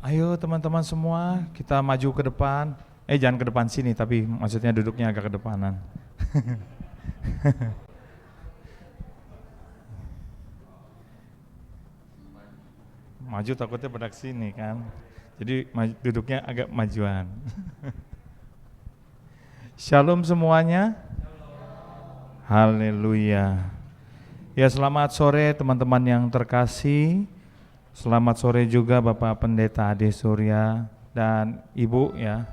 Ayo teman-teman semua, kita maju ke depan. Jangan ke depan sini, tapi maksudnya duduknya agak ke depanan. Maju takutnya pada sini kan. Jadi duduknya agak majuan. Shalom semuanya. Haleluya. Ya, selamat sore teman-teman yang terkasih. Selamat sore juga Bapak Pendeta Ade Surya dan Ibu ya.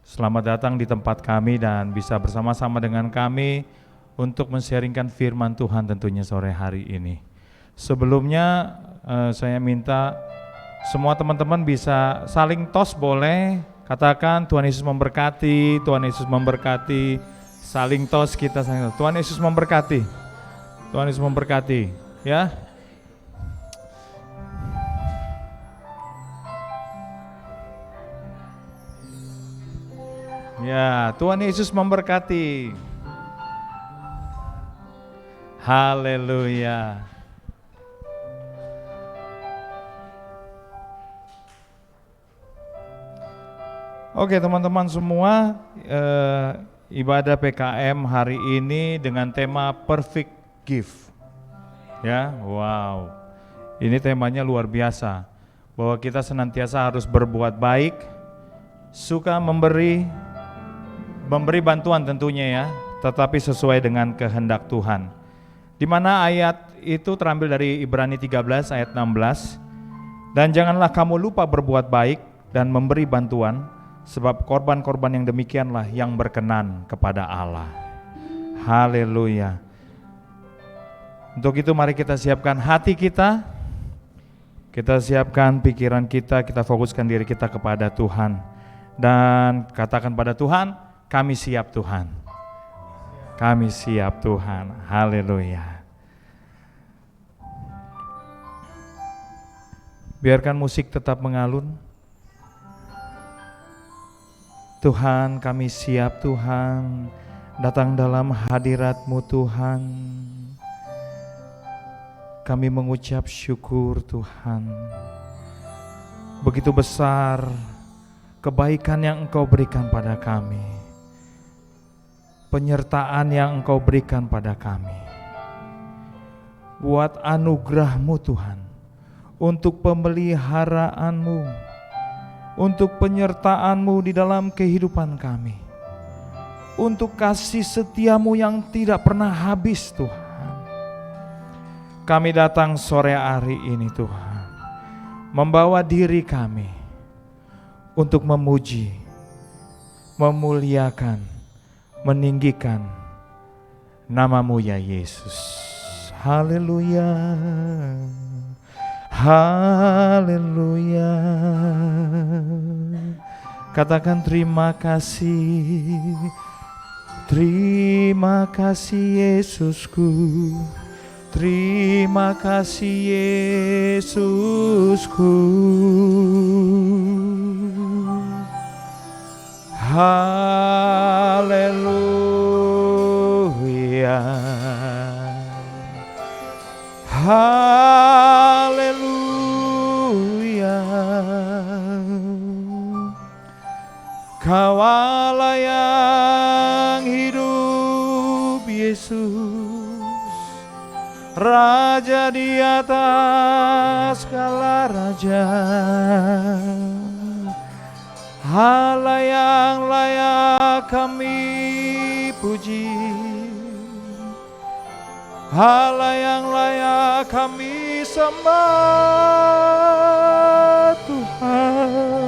Selamat datang di tempat kami dan bisa bersama-sama dengan kami untuk men-sharingkan firman Tuhan tentunya sore hari ini. Sebelumnya saya minta semua teman-teman bisa saling tos boleh. Katakan Tuhan Yesus memberkati, Tuhan Yesus memberkati. Saling tos kita saling tos. Tuhan Yesus memberkati. Tuhan Yesus memberkati ya. Ya, Tuhan Yesus memberkati. Haleluya. Oke teman-teman semua, ibadah PKM hari ini dengan tema Perfect Gift. Ya, wow. Ini temanya luar biasa. Bahwa kita senantiasa harus berbuat baik, suka memberi bantuan tentunya ya, tetapi sesuai dengan kehendak Tuhan. Di mana ayat itu terambil dari Ibrani 13 ayat 16. Dan janganlah kamu lupa berbuat baik dan memberi bantuan, sebab korban-korban yang demikianlah yang berkenan kepada Allah. Haleluya. Untuk itu mari kita siapkan hati kita siapkan pikiran kita fokuskan diri kita kepada Tuhan. Dan katakan pada Tuhan, kami siap Tuhan. Kami siap Tuhan. Haleluya. Biarkan musik tetap mengalun. Tuhan, kami siap Tuhan, datang dalam hadirat-Mu Tuhan. Kami mengucap syukur Tuhan. Begitu besar kebaikan yang Engkau berikan pada kami, penyertaan yang Engkau berikan pada kami. Buat anugerah-Mu Tuhan, untuk pemeliharaan-Mu, untuk penyertaan-Mu di dalam kehidupan kami, untuk kasih setia-Mu yang tidak pernah habis Tuhan. Kami datang sore hari ini Tuhan, membawa diri kami untuk memuji, memuliakan, meninggikan nama-Mu ya Yesus. Haleluya. Haleluya. Katakan terima kasih. Terima kasih Yesusku. Terima kasih Yesusku. Haleluya. Haleluya. Kau Allah yang hidup Yesus, Raja di atas segala raja, Allah yang layak kami puji, Allah yang layak kami sembah Tuhan.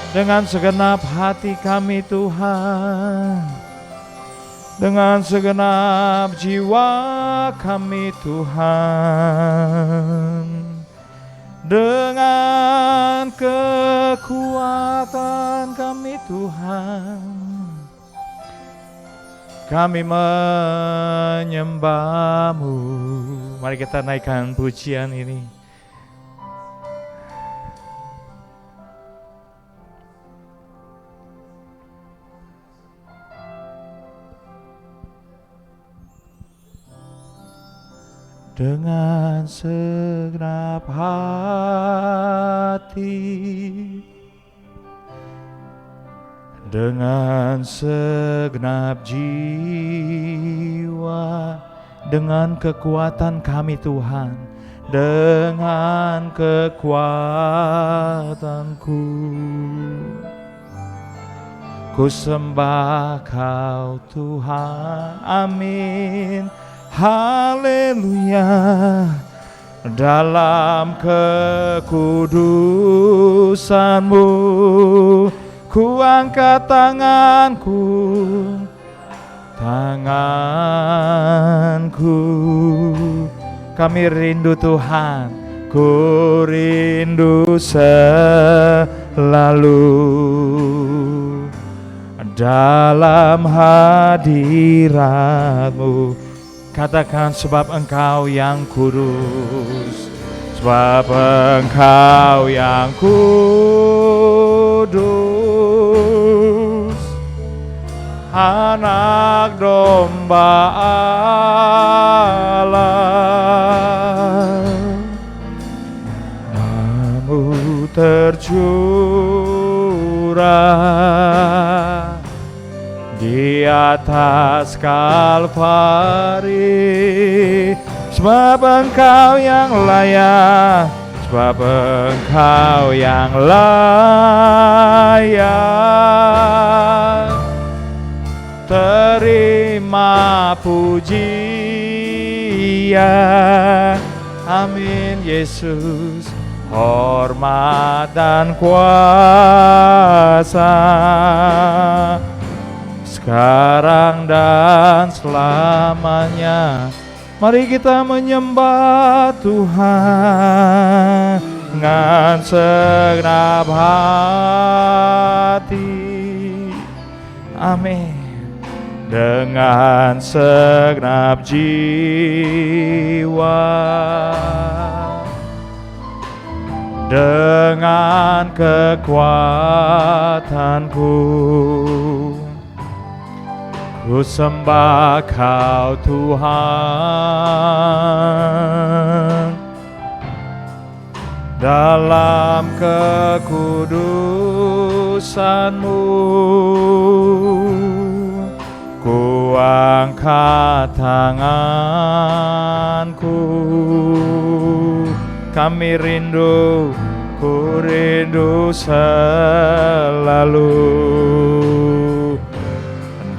Dengan segenap hati kami Tuhan, dengan segenap jiwa kami Tuhan, dengan kekuatan kami Tuhan, kami menyembah-Mu. Mari kita naikkan pujian ini. dengan segenap hati, dengan segenap jiwa, dengan kekuatan kami Tuhan, dengan kekuatanku. Ku sembah Kau Tuhan, amin, haleluya. Dalam kekudusan-Mu ku angkat tanganku, kami rindu Tuhan, ku rindu selalu dalam hadirat-Mu. Katakan, sebab Engkau yang kudus, sebab Engkau yang kudus, Anak domba Allah, Namu tercurah di atas Kalvari, sebab Engkau yang layak, sebab Engkau yang layak. Terima pujian, amin Yesus, hormat dan kuasa, sekarang dan selamanya. Mari kita menyembah Tuhan dengan segenap hati, amin, dengan segenap jiwa, dengan kekuatanku. Ku sembah Kau Tuhan, dalam kekudusan-Mu ku angkat tanganku, kami rindu, ku rindu selalu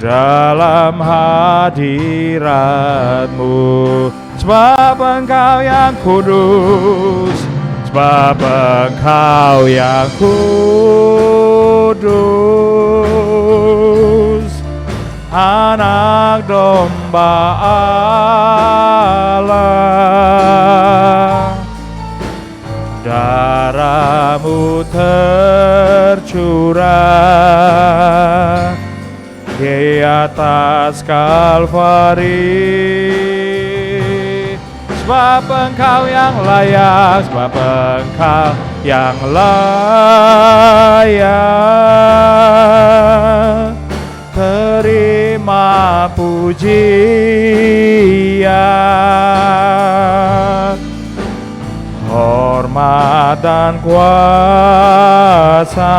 dalam hadirat-Mu, sebab Engkau yang kudus, sebab Engkau yang kudus, Anak domba Allah, darah-Mu tercurah di atas Kalvari, sebab Engkau yang layak, sebab Engkau yang layak. Terima pujian, hormat dan kuasa,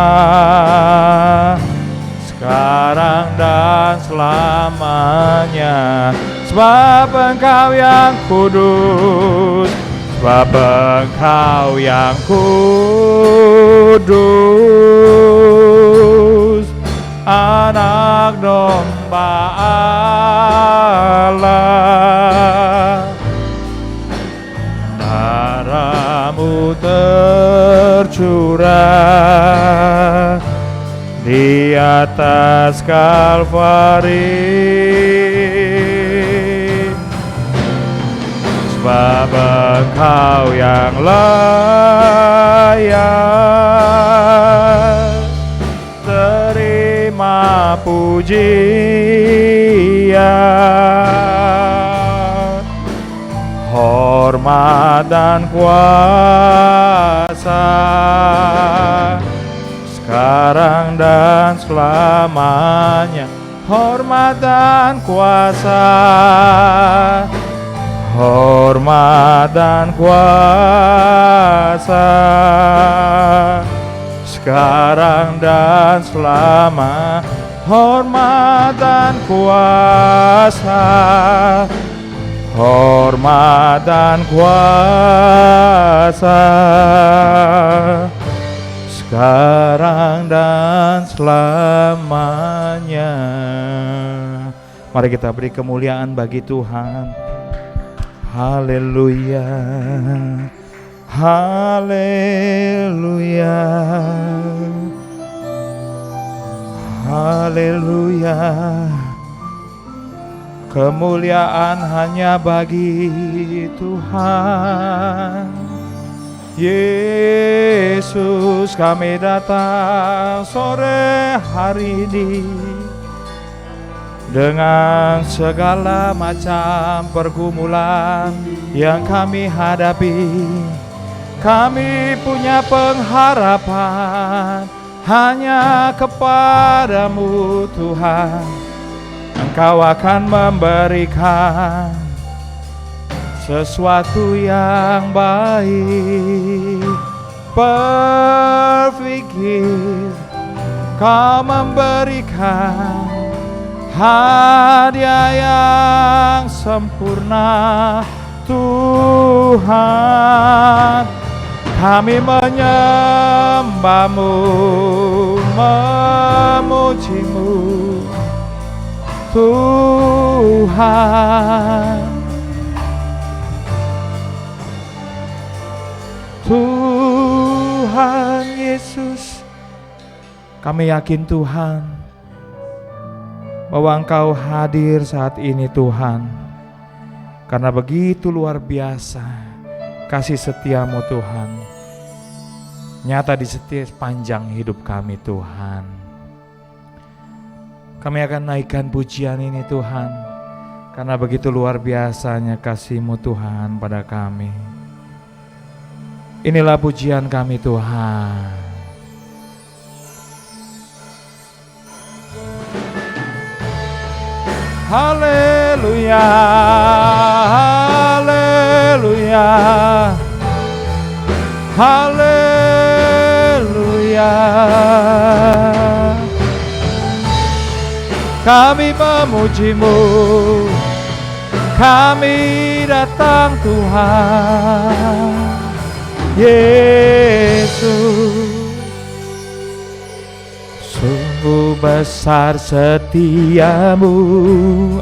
sekarang dan selamanya. Sebab Engkau yang kudus, sebab Engkau yang kudus, Anak domba Allah, darah-Mu tercurah di atas Kalvari, sebab Engkau yang layak. Terima pujian, hormat dan kuasa, sekarang dan selamanya. Hormat dan kuasa, hormat dan kuasa, sekarang dan selama. Hormat dan kuasa, hormat dan kuasa, sekarang dan selamanya. Mari kita beri kemuliaan bagi Tuhan. Haleluya, haleluya, haleluya. Kemuliaan hanya bagi Tuhan. Yesus, kami datang sore hari ini dengan segala macam pergumulan yang kami hadapi. Kami punya pengharapan hanya kepadamu Tuhan. Engkau akan memberikan sesuatu yang baik. Perfect gift, Kau memberikan hadiah yang sempurna Tuhan. Kami menyembah-Mu, memuji-Mu Tuhan. Tuhan Yesus, kami yakin Tuhan bahwa Engkau hadir saat ini Tuhan, karena begitu luar biasa kasih setia-Mu Tuhan, nyata di setiap sepanjang hidup kami Tuhan. Kami akan naikkan pujian ini Tuhan, karena begitu luar biasanya kasih-Mu Tuhan pada kami. Inilah pujian kami Tuhan. Haleluya, haleluya, haleluya. Kami memuji-Mu, kami datang Tuhan. Yesus, sungguh besar setiamu,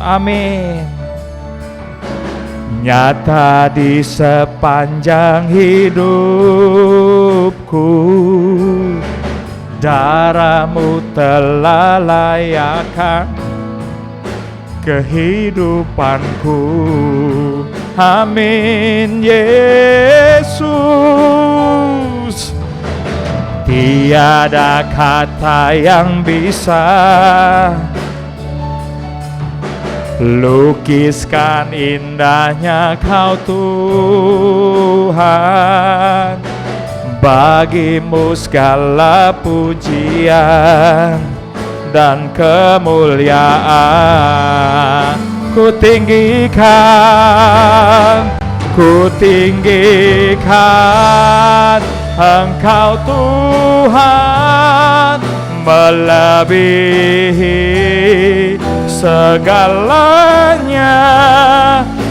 amin. Nyata di sepanjang hidupku, darah-Mu telah layakkan kehidupanku. Amin Yesus, tiada kata yang bisa lukiskan indahnya Kau Tuhan. Bagimu segala pujian dan kemuliaan. Ku tinggikan Engkau Tuhan, melebihi segalanya.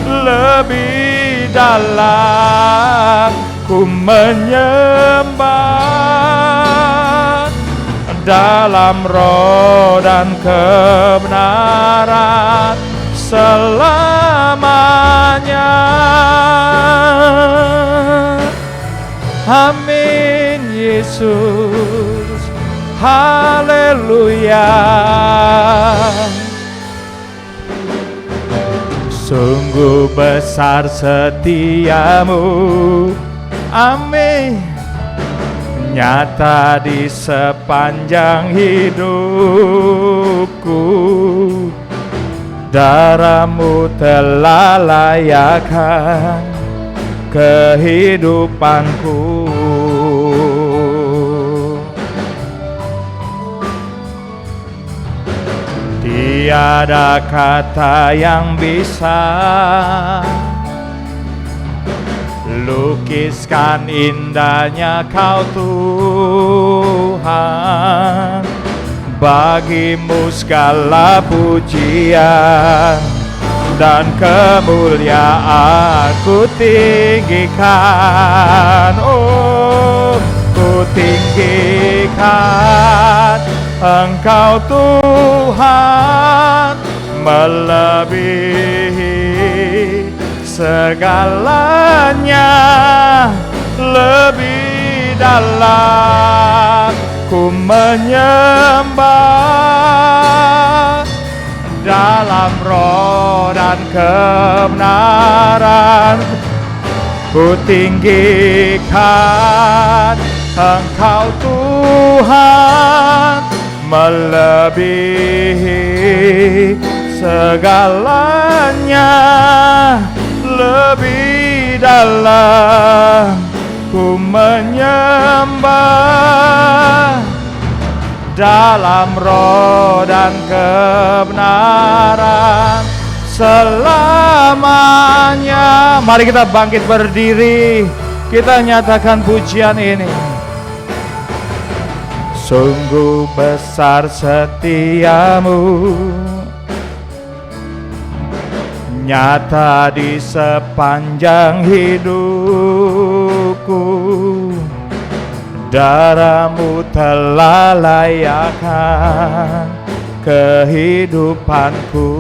Lebih dalam ku menyembah, dalam roh dan kebenaran selamanya. Amin Yesus, haleluya. Sungguh besar setiamu, amin. Nyata di sepanjang hidupku, darah-Mu telah layakkan kehidupanku. Tiada kata yang bisa Lukiskan indahnya Kau Tuhan, bagimu segala pujian dan kemuliaan ku tinggikan. Oh, ku tinggikan Engkau Tuhan, melebihi segalanya, lebih dalam ku menyembah dalam roh dan kebenaran. Ku tinggikan Engkau Tuhan, melebihi segalanya, lebih dalam ku menyembah dalam roh dan kebenaran selamanya. Mari kita bangkit berdiri, kita nyatakan pujian ini. Sungguh besar setiamu, nyata di sepanjang hidupku. Darahmu telah layakkan kehidupanku.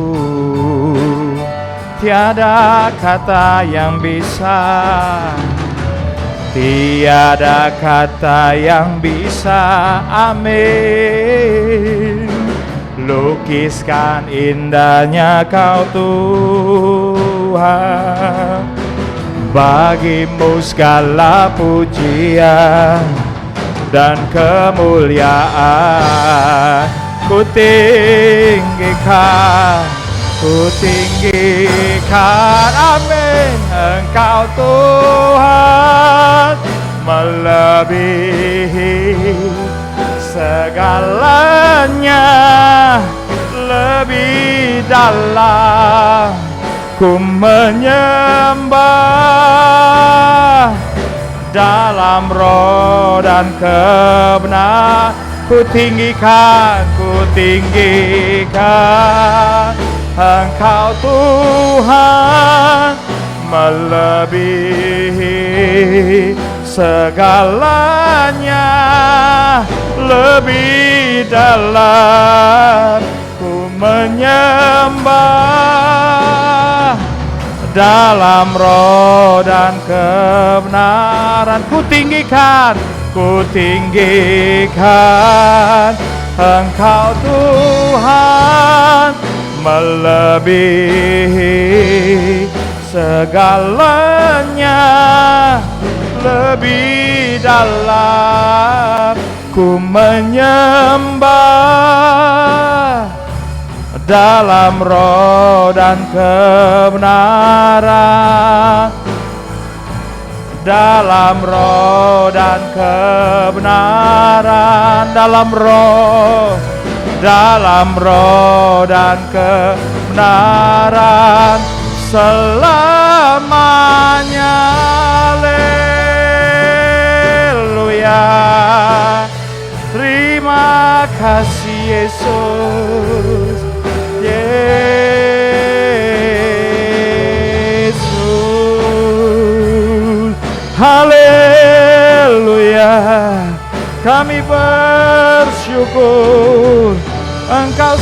Tiada kata yang bisa, tiada kata yang bisa, amin. Lukiskan indahnya Kau Tuhan, bagimu segala pujian dan kemuliaan. Ku tinggikan, amin. Engkau Tuhan, melebihi segalanya, lebih dalam ku menyembah dalam roh dan kebenaran. Ku tinggikan Engkau Tuhan, melebihi segalanya, lebih dalam ku menyembah dalam roh dan kebenaran. Ku tinggikan Engkau Tuhan, melebihi segalanya, lebih dalam ku menyembah dalam roh dan kebenaran, dalam roh dan kebenaran, dalam roh dan kebenaran selamanya. Haleluya. Terima kasih Yesus. Haleluya, kami bersyukur Engkau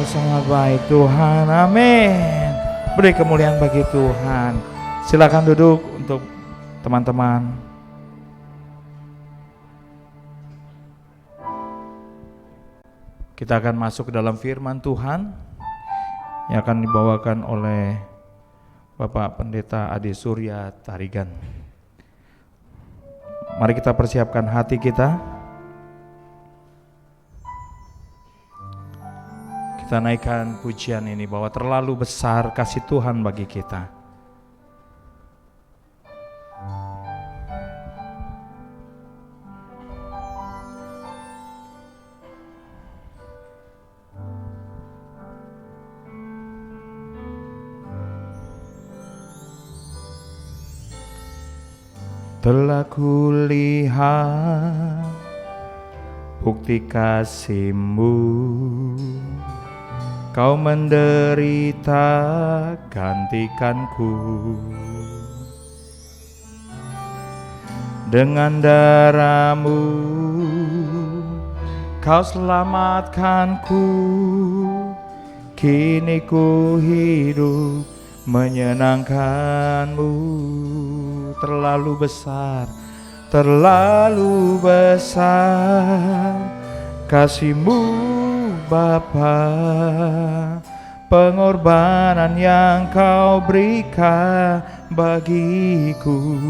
sangat baik Tuhan, amin. Beri kemuliaan bagi Tuhan. Silakan duduk untuk teman-teman. Kita akan masuk ke dalam firman Tuhan yang akan dibawakan oleh Bapak Pendeta Ade Surya Tarigan. Mari kita persiapkan hati kita. Kita naikkan pujian ini bahwa terlalu besar kasih Tuhan bagi kita. Telah kulihat bukti kasih-Mu, Kau menderita gantikanku. Dengan darah-Mu Kau selamatkanku, kini ku hidup menyenangkan-Mu. Terlalu besar, terlalu besar kasih-Mu Bapa, pengorbanan yang Kau berikan bagiku.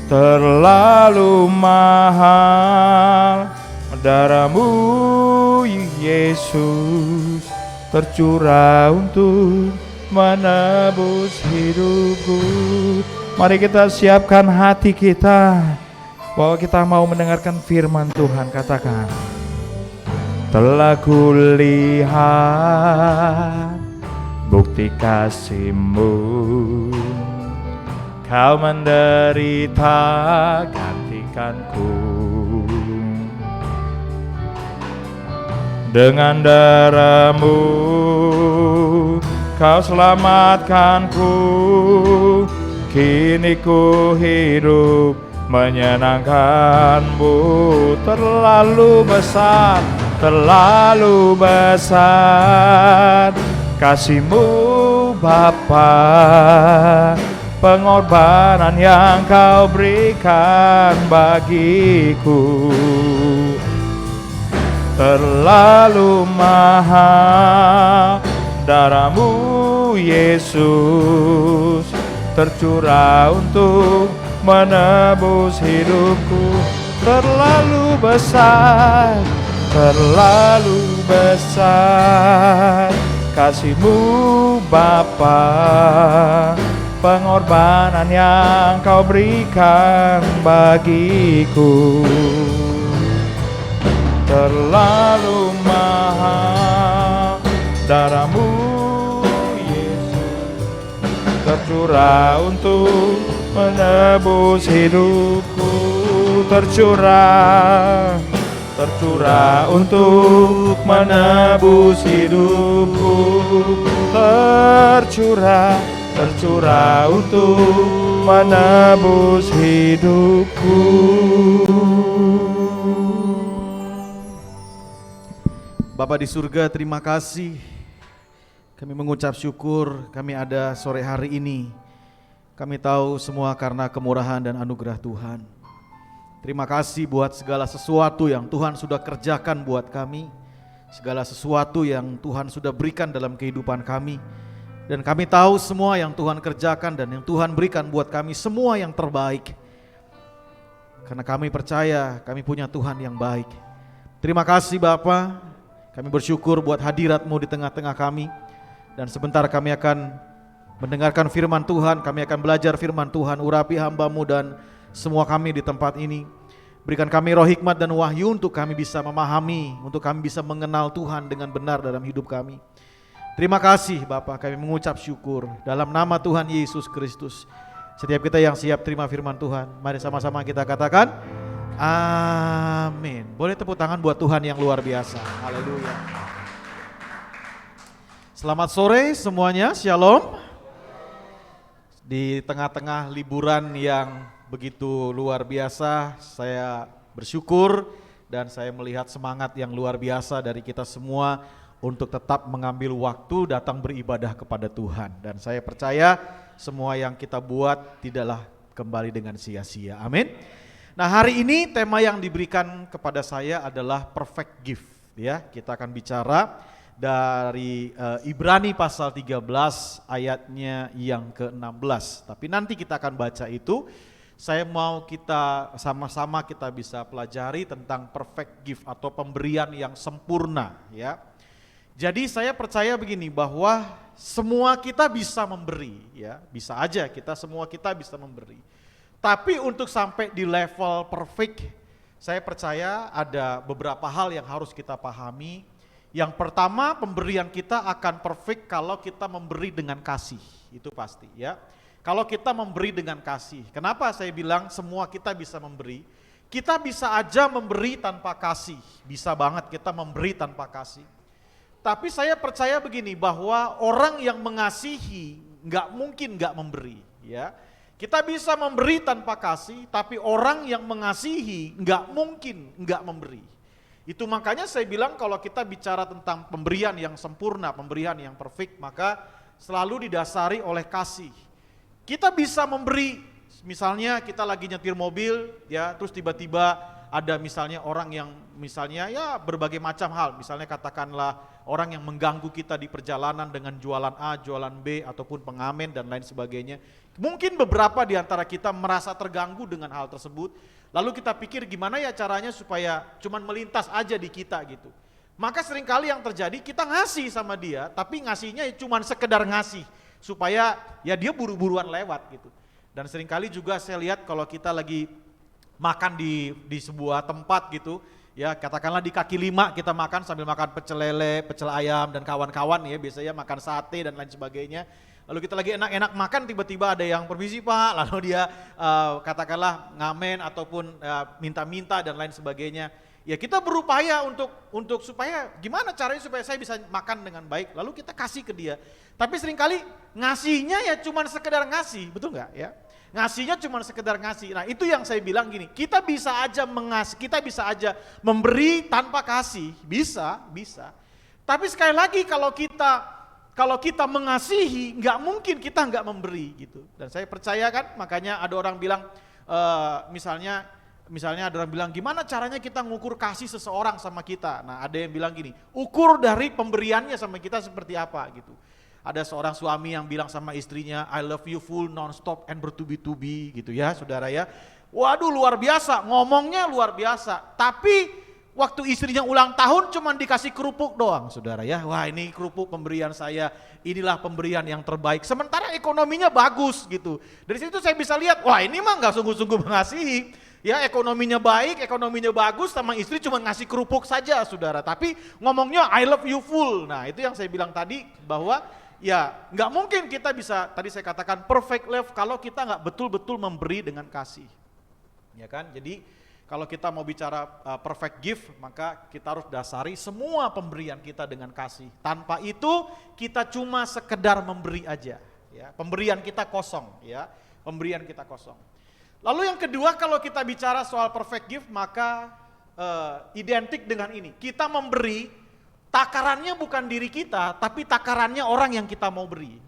Terlalu mahal darah-Mu Yesus, tercurah untuk menebus hidupku. Mari kita siapkan hati kita bahwa kita mau mendengarkan firman Tuhan. Katakan, telah kulihat bukti kasih-Mu, Kau menderita gantikanku. Dengan darah-Mu Kau selamatkanku, kini ku hidup menyenangkan-Mu. Terlalu besar, terlalu besar kasih-Mu Bapa, pengorbanan yang Kau berikan bagiku. Terlalu mahal darah-Mu Yesus, tercurah untuk menebus hidupku. Terlalu besar, terlalu besar kasih-Mu Bapa, pengorbanan yang Kau berikan bagiku. Terlalu mahal darah-Mu Yesus, tercurah untuk menebus hidupku. Tercurah, tercurah untuk menebus hidupku. Tercurah, tercurah untuk menebus hidupku. Bapa di surga, terima kasih. Kami mengucap syukur kami ada sore hari ini. Kami tahu semua karena kemurahan dan anugerah Tuhan. Terima kasih buat segala sesuatu yang Tuhan sudah kerjakan buat kami, segala sesuatu yang Tuhan sudah berikan dalam kehidupan kami. Dan kami tahu semua yang Tuhan kerjakan dan yang Tuhan berikan buat kami semua yang terbaik. Karena kami percaya kami punya Tuhan yang baik. Terima kasih Bapa. Kami bersyukur buat hadirat-Mu di tengah-tengah kami. Dan sebentar kami akan mendengarkan firman Tuhan, kami akan belajar firman Tuhan. Urapi hamba-Mu dan semua kami di tempat ini. Berikan kami roh hikmat dan wahyu untuk kami bisa memahami, untuk kami bisa mengenal Tuhan dengan benar dalam hidup kami. Terima kasih Bapa, kami mengucap syukur dalam nama Tuhan Yesus Kristus. Setiap kita yang siap terima firman Tuhan, mari sama-sama kita katakan amin. Boleh tepuk tangan buat Tuhan yang luar biasa. Haleluya. Selamat sore semuanya, shalom. Di tengah-tengah liburan yang begitu luar biasa, saya bersyukur dan saya melihat semangat yang luar biasa dari kita semua untuk tetap mengambil waktu datang beribadah kepada Tuhan. Dan saya percaya semua yang kita buat tidaklah kembali dengan sia-sia. Amin. Nah, hari ini tema yang diberikan kepada saya adalah perfect gift ya. Kita akan bicara dari Ibrani pasal 13 ayatnya yang ke-16. Tapi nanti kita akan baca itu. Saya mau kita sama-sama kita bisa pelajari tentang perfect gift atau pemberian yang sempurna ya. Jadi saya percaya begini bahwa semua kita bisa memberi ya. Bisa aja semua kita bisa memberi. Tapi untuk sampai di level perfect, saya percaya ada beberapa hal yang harus kita pahami. Yang pertama, pemberian kita akan perfect kalau kita memberi dengan kasih, itu pasti ya. kalau kita memberi dengan kasih. Kenapa saya bilang semua kita bisa memberi? Kita bisa aja memberi tanpa kasih, bisa banget kita memberi tanpa kasih. Tapi saya percaya begini, bahwa orang yang mengasihi nggak mungkin nggak memberi, ya. Kita bisa memberi tanpa kasih, tapi orang yang mengasihi nggak mungkin nggak memberi. Itu makanya saya bilang kalau kita bicara tentang pemberian yang sempurna, pemberian yang perfect, maka selalu didasari oleh kasih. Kita bisa memberi, misalnya kita lagi nyetir mobil, ya, terus tiba-tiba ada misalnya orang yang misalnya ya berbagai macam hal, misalnya katakanlah orang yang mengganggu kita di perjalanan dengan jualan A, jualan B, ataupun pengamen dan lain sebagainya. Mungkin beberapa di antara kita merasa terganggu dengan hal tersebut, lalu kita pikir gimana ya caranya supaya cuman melintas aja di kita gitu. Maka seringkali yang terjadi kita ngasih sama dia, tapi ngasihnya cuman sekedar ngasih, supaya ya dia buru-buruan lewat gitu. Dan seringkali juga saya lihat kalau kita lagi makan di sebuah tempat gitu, ya katakanlah di kaki lima kita makan sambil makan pecel lele, pecel ayam dan kawan-kawan ya, biasanya makan sate dan lain sebagainya. Lalu kita lagi enak-enak makan, tiba-tiba ada yang permisi Pak, lalu dia katakanlah ngamen ataupun minta-minta dan lain sebagainya. Ya kita berupaya untuk supaya gimana caranya supaya saya bisa makan dengan baik, lalu kita kasih ke dia. Tapi seringkali ngasihnya ya cuman sekedar ngasih, betul nggak ya? Ngasihnya cuma sekedar ngasih. Nah itu yang saya bilang gini, kita bisa aja mengasih, kita bisa aja memberi tanpa kasih, bisa. Tapi sekali lagi kalau kita mengasihi, nggak mungkin kita nggak memberi gitu. Dan saya percaya kan, makanya ada orang bilang, misalnya ada orang bilang gimana caranya kita ngukur kasih seseorang sama kita. Nah ada yang bilang gini, ukur dari pemberiannya sama kita seperti apa gitu. Ada seorang suami yang bilang sama istrinya, I love you full, non-stop and bertubi-tubi gitu ya saudara ya. Waduh luar biasa, ngomongnya luar biasa. Tapi waktu istrinya ulang tahun cuman dikasih kerupuk doang saudara ya. Wah ini kerupuk pemberian saya, inilah pemberian yang terbaik. Sementara ekonominya bagus gitu. Dari situ saya bisa lihat, wah ini mah gak sungguh-sungguh mengasihi. Ya ekonominya baik, ekonominya bagus, sama istri cuma ngasih kerupuk saja saudara. Tapi ngomongnya I love you full. Nah itu yang saya bilang tadi bahwa ya nggak mungkin kita bisa, tadi saya katakan perfect love kalau kita nggak betul-betul memberi dengan kasih. Ya kan, jadi kalau kita mau bicara perfect gift, maka kita harus dasari semua pemberian kita dengan kasih. Tanpa itu kita cuma sekedar memberi aja. Ya, pemberian kita kosong. Ya, pemberian kita kosong. Lalu yang kedua kalau kita bicara soal perfect gift, maka identik dengan ini. Kita memberi, takarannya bukan diri kita, tapi takarannya orang yang kita mau beri.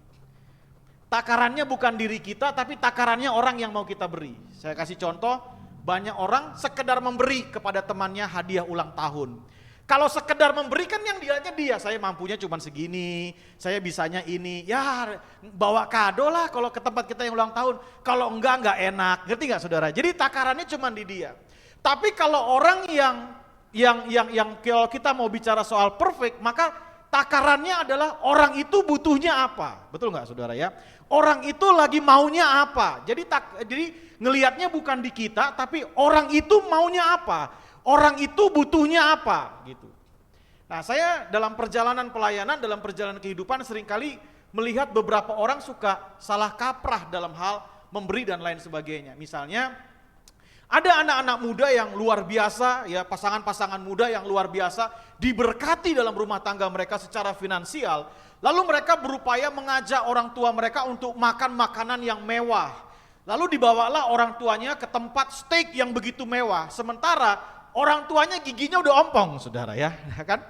Takarannya bukan diri kita, tapi takarannya orang yang mau kita beri. Saya kasih contoh, banyak orang sekedar memberi kepada temannya hadiah ulang tahun. Kalau sekedar memberi kan yang dilihatnya dia, saya mampunya cuma segini, saya bisanya ini, ya bawa kado lah kalau ke tempat kita yang ulang tahun. Kalau enggak enak, ngerti nggak saudara? Jadi takarannya cuma di dia. Tapi kalau orang yang kalau kita mau bicara soal perfect, maka takarannya adalah orang itu butuhnya apa, betul nggak saudara ya? Orang itu lagi maunya apa? Jadi ngelihatnya bukan di kita, tapi orang itu maunya apa? Orang itu butuhnya apa gitu. Nah saya dalam perjalanan pelayanan, dalam perjalanan kehidupan seringkali melihat beberapa orang suka salah kaprah dalam hal memberi dan lain sebagainya. Misalnya ada anak-anak muda yang luar biasa, ya pasangan-pasangan muda yang luar biasa diberkati dalam rumah tangga mereka secara finansial. Lalu mereka berupaya mengajak orang tua mereka untuk makan makanan yang mewah. Lalu dibawalah orang tuanya ke tempat steak yang begitu mewah. Sementara orang tuanya giginya udah ompong saudara ya kan.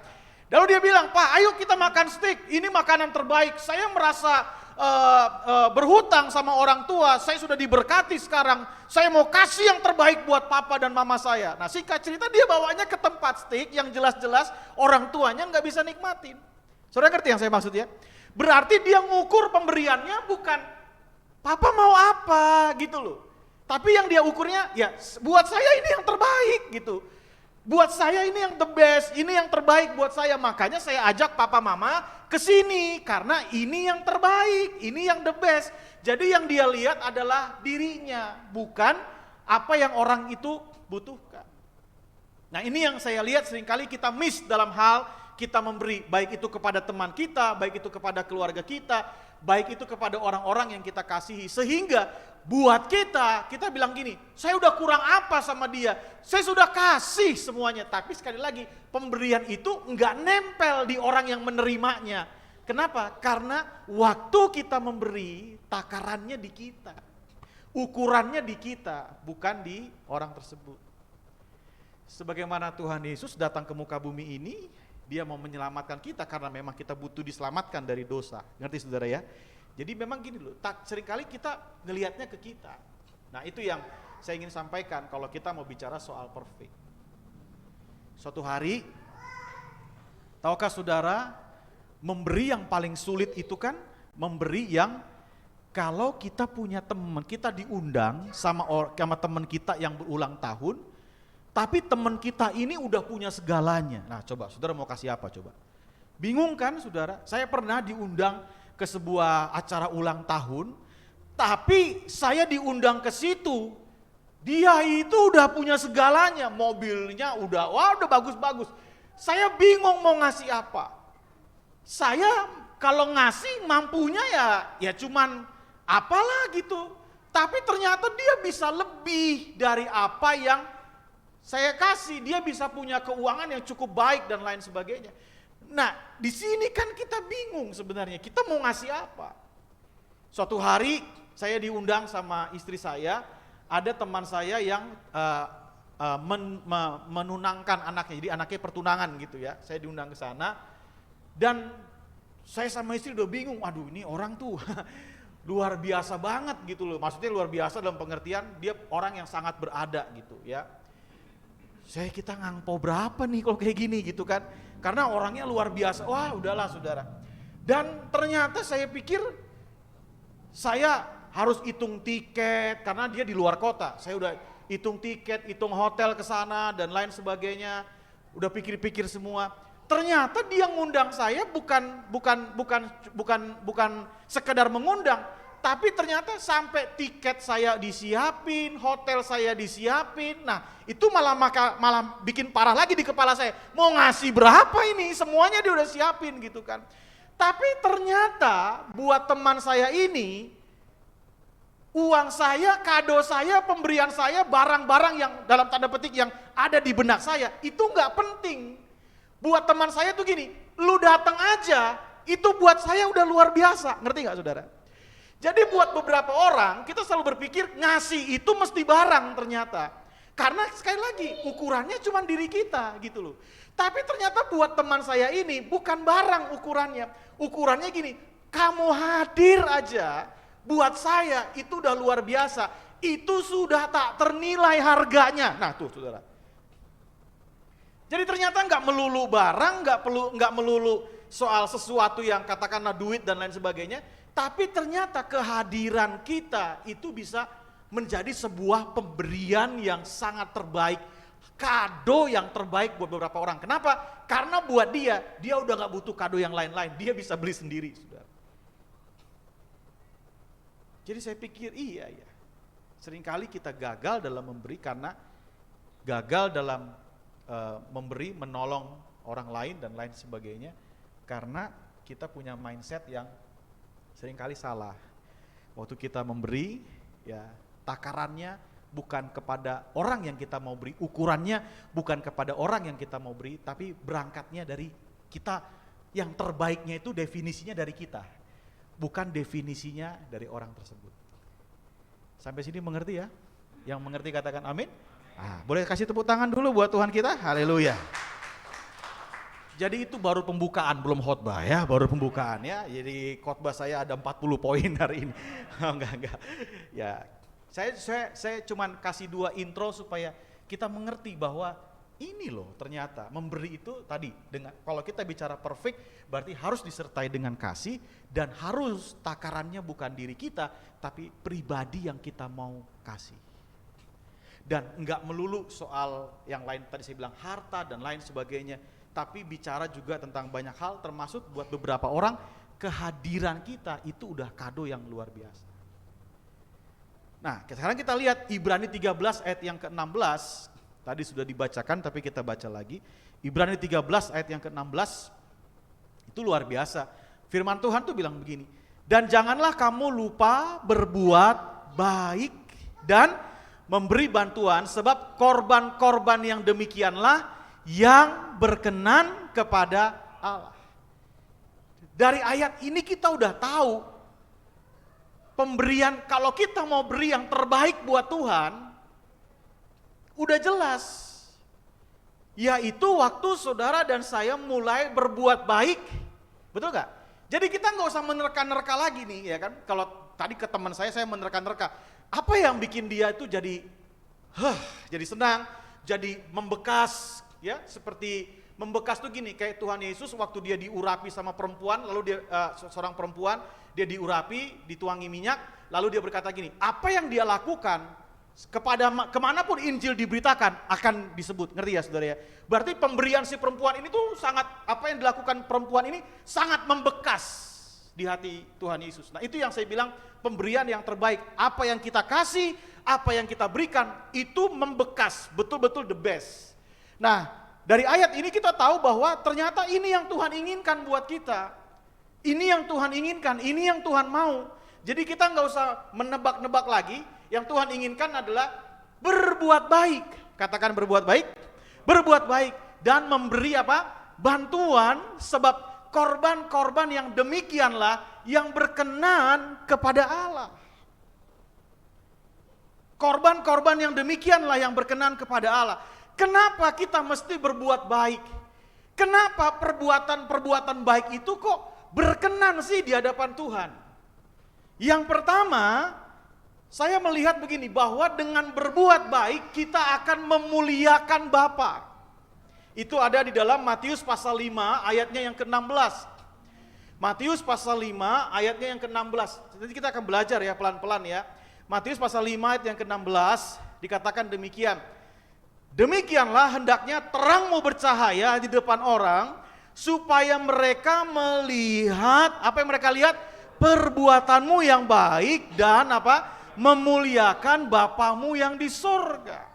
Lalu dia bilang, Pak ayo kita makan steak, ini makanan terbaik. Saya merasa berhutang sama orang tua, saya sudah diberkati sekarang. Saya mau kasih yang terbaik buat papa dan mama saya. Nah singkat cerita dia bawanya ke tempat steak yang jelas-jelas orang tuanya gak bisa nikmatin. Saudara ngerti yang saya maksud ya? Berarti dia ngukur pemberiannya bukan papa mau apa gitu loh. Tapi yang dia ukurnya, ya buat saya ini yang terbaik gitu. Buat saya ini yang the best, ini yang terbaik buat saya. Makanya saya ajak papa mama ke sini karena ini yang terbaik, ini yang the best. Jadi yang dia lihat adalah dirinya, bukan apa yang orang itu butuhkan. Nah ini yang saya lihat seringkali kita miss dalam hal kita memberi, baik itu kepada teman kita, baik itu kepada keluarga kita, baik itu kepada orang-orang yang kita kasihi. Sehingga buat kita bilang gini, saya udah kurang apa sama dia, saya sudah kasih semuanya. Tapi sekali lagi, pemberian itu enggak nempel di orang yang menerimanya. Kenapa? Karena waktu kita memberi, takarannya di kita. Ukurannya di kita, bukan di orang tersebut. Sebagaimana Tuhan Yesus datang ke muka bumi ini, dia mau menyelamatkan kita karena memang kita butuh diselamatkan dari dosa. Ngerti saudara ya? Jadi memang gini loh, seringkali kita ngelihatnya ke kita. Nah itu yang saya ingin sampaikan kalau kita mau bicara soal perfect. Suatu hari, tahukah saudara, memberi yang paling sulit itu kan memberi yang kalau kita punya teman, kita diundang sama teman kita yang berulang tahun, tapi teman kita ini udah punya segalanya. Nah coba, saudara mau kasih apa coba? Bingung kan saudara? Saya pernah diundang ke sebuah acara ulang tahun, tapi saya diundang ke situ, dia itu udah punya segalanya, mobilnya udah bagus-bagus. Saya bingung mau ngasih apa. Saya kalau ngasih mampunya ya cuman apalah gitu. Tapi ternyata dia bisa lebih dari apa yang saya kasih. Dia bisa punya keuangan yang cukup baik dan lain sebagainya. Nah, di sini kan kita bingung sebenarnya. Kita mau ngasih apa? Suatu hari saya diundang sama istri saya, ada teman saya yang menunangkan anaknya. Jadi anaknya pertunangan gitu ya. Saya diundang ke sana dan saya sama istri udah bingung. Aduh, ini orang tuh luar biasa banget gitu loh. Maksudnya luar biasa dalam pengertian dia orang yang sangat berada gitu ya. Kita ngangpo berapa nih kalau kayak gini gitu kan. Karena orangnya luar biasa. Wah udahlah saudara. Dan ternyata saya pikir saya harus hitung tiket karena dia di luar kota. Saya udah hitung tiket, hitung hotel ke sana dan lain sebagainya. Udah pikir-pikir semua. Ternyata dia ngundang saya bukan sekedar mengundang, tapi ternyata sampai tiket saya disiapin, hotel saya disiapin. Nah, itu malah bikin parah lagi di kepala saya. Mau ngasih berapa ini? Semuanya dia udah siapin gitu kan. Tapi ternyata buat teman saya ini, uang saya, kado saya, pemberian saya, barang-barang yang dalam tanda petik yang ada di benak saya, itu nggak penting. Buat teman saya tuh gini, lu datang aja, itu buat saya udah luar biasa. Ngerti gak saudara? Jadi buat beberapa orang, kita selalu berpikir ngasih itu mesti barang ternyata. Karena sekali lagi, ukurannya cuma diri kita gitu loh. Tapi ternyata buat teman saya ini bukan barang ukurannya. Ukurannya gini, kamu hadir aja, buat saya itu udah luar biasa. Itu sudah tak ternilai harganya. Nah tuh saudara. Jadi ternyata nggak melulu barang, nggak melulu soal sesuatu yang katakanlah duit dan lain sebagainya, tapi ternyata kehadiran kita itu bisa menjadi sebuah pemberian yang sangat terbaik, kado yang terbaik buat beberapa orang. Kenapa? Karena buat dia udah nggak butuh kado yang lain-lain, dia bisa beli sendiri, saudara. Jadi saya pikir iya, seringkali kita gagal dalam memberi karena gagal dalam memberi, menolong orang lain dan lain sebagainya karena kita punya mindset yang seringkali salah. Waktu kita memberi, ya takarannya bukan kepada orang yang kita mau beri, ukurannya bukan kepada orang yang kita mau beri, tapi berangkatnya dari kita, yang terbaiknya itu definisinya dari kita, bukan definisinya dari orang tersebut. Sampai sini mengerti ya? Yang mengerti katakan amin. Boleh kasih tepuk tangan dulu buat Tuhan kita, haleluya. Jadi itu baru pembukaan, belum khotbah ya, baru pembukaan ya. Jadi khotbah saya ada 40 poin hari ini. Enggak. Ya, saya cuman kasih 2 intro supaya kita mengerti bahwa ini loh ternyata memberi itu tadi, dengan kalau kita bicara perfect berarti harus disertai dengan kasih dan harus takarannya bukan diri kita tapi pribadi yang kita mau kasih. Dan enggak melulu soal yang lain tadi saya bilang harta dan lain sebagainya, tapi bicara juga tentang banyak hal, termasuk buat beberapa orang kehadiran kita itu udah kado yang luar biasa. Nah sekarang kita lihat Ibrani 13 ayat yang ke-16, Tadi sudah dibacakan tapi kita baca lagi. Ibrani 13 ayat yang ke-16. Itu luar biasa. Firman Tuhan tuh bilang begini. Dan janganlah kamu lupa berbuat baik dan memberi bantuan, sebab korban-korban yang demikianlah yang berkenan kepada Allah. Dari ayat ini kita udah tahu pemberian, kalau kita mau beri yang terbaik buat Tuhan, udah jelas. Yaitu waktu saudara dan saya mulai berbuat baik. Betul gak? Jadi kita nggak usah menerka-nerka lagi nih, ya kan? Kalau tadi ke teman saya menerka-nerka. Apa yang bikin dia itu jadi senang, jadi membekas, ya? Seperti membekas tuh gini, kayak Tuhan Yesus waktu dia diurapi sama perempuan, lalu dia seorang perempuan, dia diurapi, dituangi minyak, lalu dia berkata gini, apa yang dia lakukan kemanapun Injil diberitakan akan disebut, ngerti ya saudara ya? Berarti pemberian si perempuan ini tuh sangat, apa yang dilakukan perempuan ini sangat membekas di hati Tuhan Yesus. Nah itu yang saya bilang pemberian yang terbaik, apa yang kita kasih, apa yang kita berikan itu membekas, betul-betul the best. Nah dari ayat ini kita tahu bahwa ternyata ini yang Tuhan inginkan buat kita, ini yang Tuhan inginkan, ini yang Tuhan mau. Jadi kita nggak usah menebak-nebak lagi. Yang Tuhan inginkan adalah berbuat baik. Katakan berbuat baik. Berbuat baik dan memberi apa? Bantuan, sebab korban-korban yang demikianlah yang berkenan kepada Allah. Korban-korban yang demikianlah yang berkenan kepada Allah. Kenapa kita mesti berbuat baik? Kenapa perbuatan-perbuatan baik itu kok berkenan sih di hadapan Tuhan? Yang pertama, saya melihat begini, bahwa dengan berbuat baik kita akan memuliakan Bapa. Itu ada di dalam Matius pasal 5 ayatnya yang ke-16. Matius pasal 5 ayatnya yang ke-16. Nanti kita akan belajar ya pelan-pelan ya. Matius pasal 5 ayat yang ke-16 dikatakan demikian. Demikianlah hendaknya terangmu bercahaya di depan orang, supaya mereka melihat, apa yang mereka lihat? Perbuatanmu yang baik dan apa? Memuliakan Bapamu yang di sorga.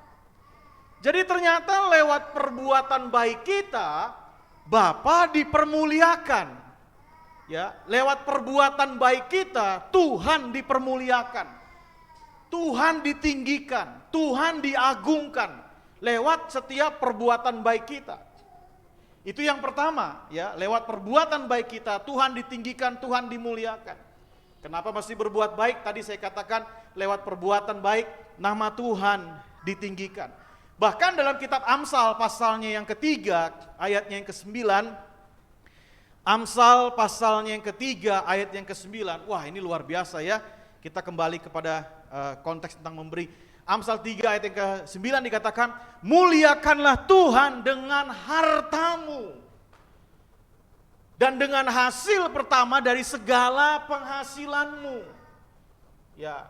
Jadi ternyata lewat perbuatan baik kita, Bapa dipermuliakan. Ya, lewat perbuatan baik kita, Tuhan dipermuliakan. Tuhan ditinggikan, Tuhan diagungkan lewat setiap perbuatan baik kita. Itu yang pertama, ya, lewat perbuatan baik kita, Tuhan ditinggikan, Tuhan dimuliakan. Kenapa mesti berbuat baik? Tadi saya katakan lewat perbuatan baik nama Tuhan ditinggikan. Bahkan dalam kitab Amsal pasalnya yang ketiga ayatnya yang ke-9, Amsal pasalnya yang ketiga ayat yang ke-9, wah ini luar biasa ya. Kita kembali kepada konteks tentang memberi. Amsal 3 ayat yang ke-9 dikatakan, muliakanlah Tuhan dengan hartamu dan dengan hasil pertama dari segala penghasilanmu. Ya,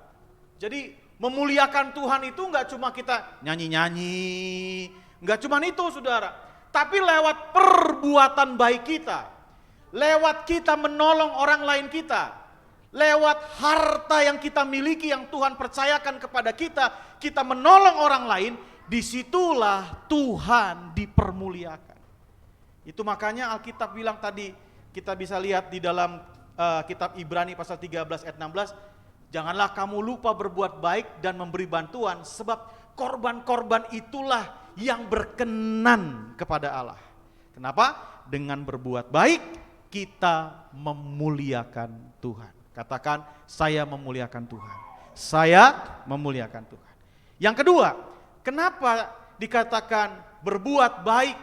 jadi memuliakan Tuhan itu enggak cuma kita nyanyi-nyanyi, enggak cuma itu saudara, tapi lewat perbuatan baik kita, lewat kita menolong orang lain kita, lewat harta yang kita miliki yang Tuhan percayakan kepada kita, kita menolong orang lain, disitulah Tuhan dipermuliakan. Itu makanya Alkitab bilang tadi, kita bisa lihat di dalam kitab Ibrani pasal 13 ayat 16, janganlah kamu lupa berbuat baik dan memberi bantuan, sebab korban-korban itulah yang berkenan kepada Allah. Kenapa? Dengan berbuat baik kita memuliakan Tuhan. Katakan, saya memuliakan Tuhan. Saya memuliakan Tuhan. Yang kedua, kenapa dikatakan berbuat baik?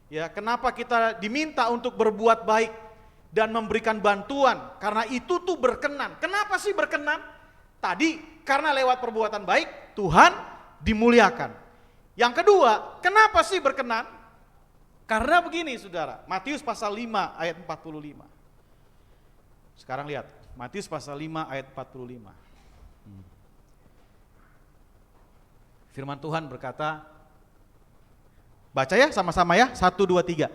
Ya, kenapa kita diminta untuk berbuat baik dan memberikan bantuan? Karena itu tuh berkenan. Kenapa sih berkenan? Tadi karena lewat perbuatan baik Tuhan dimuliakan. Yang kedua, kenapa sih berkenan? Karena begini saudara, Matius pasal 5 ayat 45. Sekarang lihat, Matius pasal 5 ayat 45. Firman Tuhan berkata, baca ya sama-sama ya, 1, 2, 3.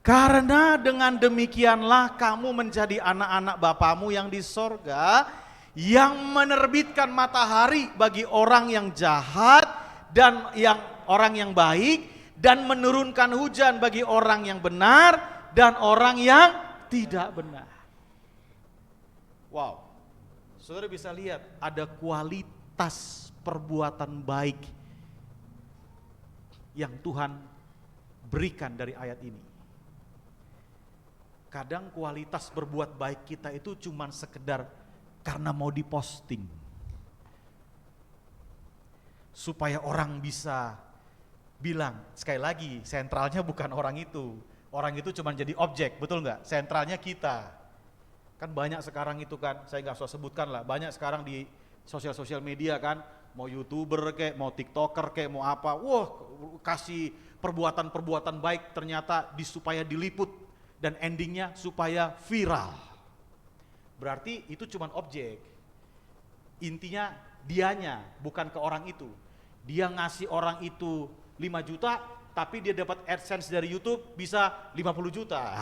Karena dengan demikianlah kamu menjadi anak-anak Bapamu yang di sorga, yang menerbitkan matahari bagi orang yang jahat dan yang orang yang baik, dan menurunkan hujan bagi orang yang benar dan orang yang tidak benar. Wow, saudara bisa lihat ada kualitas perbuatan baik yang Tuhan berikan dari ayat ini. Kadang kualitas berbuat baik kita itu cuma sekedar karena mau diposting, supaya orang bisa bilang, sekali lagi sentralnya bukan orang itu cuma jadi objek, betul nggak? Sentralnya kita. Kan banyak sekarang itu kan, saya nggak usah sebutkan lah, banyak sekarang di sosial media kan, mau YouTuber kayak, mau TikToker kayak, mau apa, wah kasih perbuatan baik ternyata supaya diliput dan endingnya supaya viral. Berarti itu cuma objek. Intinya dianya, bukan ke orang itu. Dia ngasih orang itu 5 juta, tapi dia dapat AdSense dari YouTube bisa 50 juta.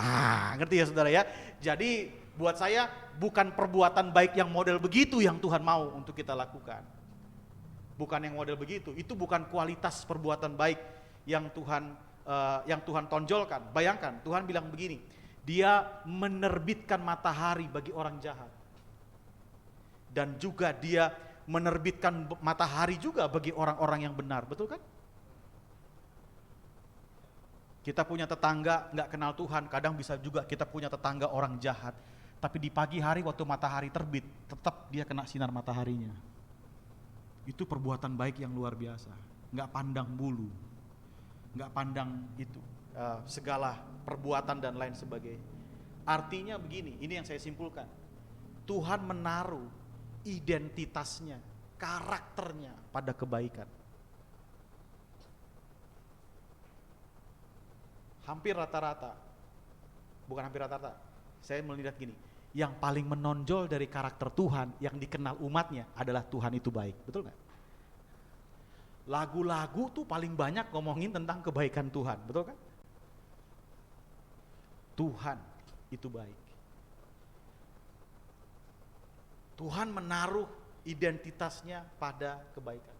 Ngerti ya saudara ya? Jadi buat saya bukan perbuatan baik yang model begitu yang Tuhan mau untuk kita lakukan. Bukan yang model begitu, itu bukan kualitas perbuatan baik yang Tuhan tonjolkan. Bayangkan, Tuhan bilang begini, Dia menerbitkan matahari bagi orang jahat. Dan juga Dia menerbitkan matahari juga bagi orang-orang yang benar, betul kan? Kita punya tetangga nggak kenal Tuhan, kadang bisa juga kita punya tetangga orang jahat. Tapi di pagi hari waktu matahari terbit, tetap dia kena sinar mataharinya. Itu perbuatan baik yang luar biasa, nggak pandang bulu, nggak pandang itu, segala perbuatan dan lain sebagainya. Artinya begini, ini yang saya simpulkan. Tuhan menaruh identitasnya, karakternya pada kebaikan. Hampir rata-rata, bukan hampir rata-rata, saya melihat gini, yang paling menonjol dari karakter Tuhan yang dikenal umatnya adalah Tuhan itu baik, betul gak? Lagu-lagu tuh paling banyak ngomongin tentang kebaikan Tuhan, betul kan? Tuhan itu baik. Tuhan menaruh identitasnya pada kebaikan.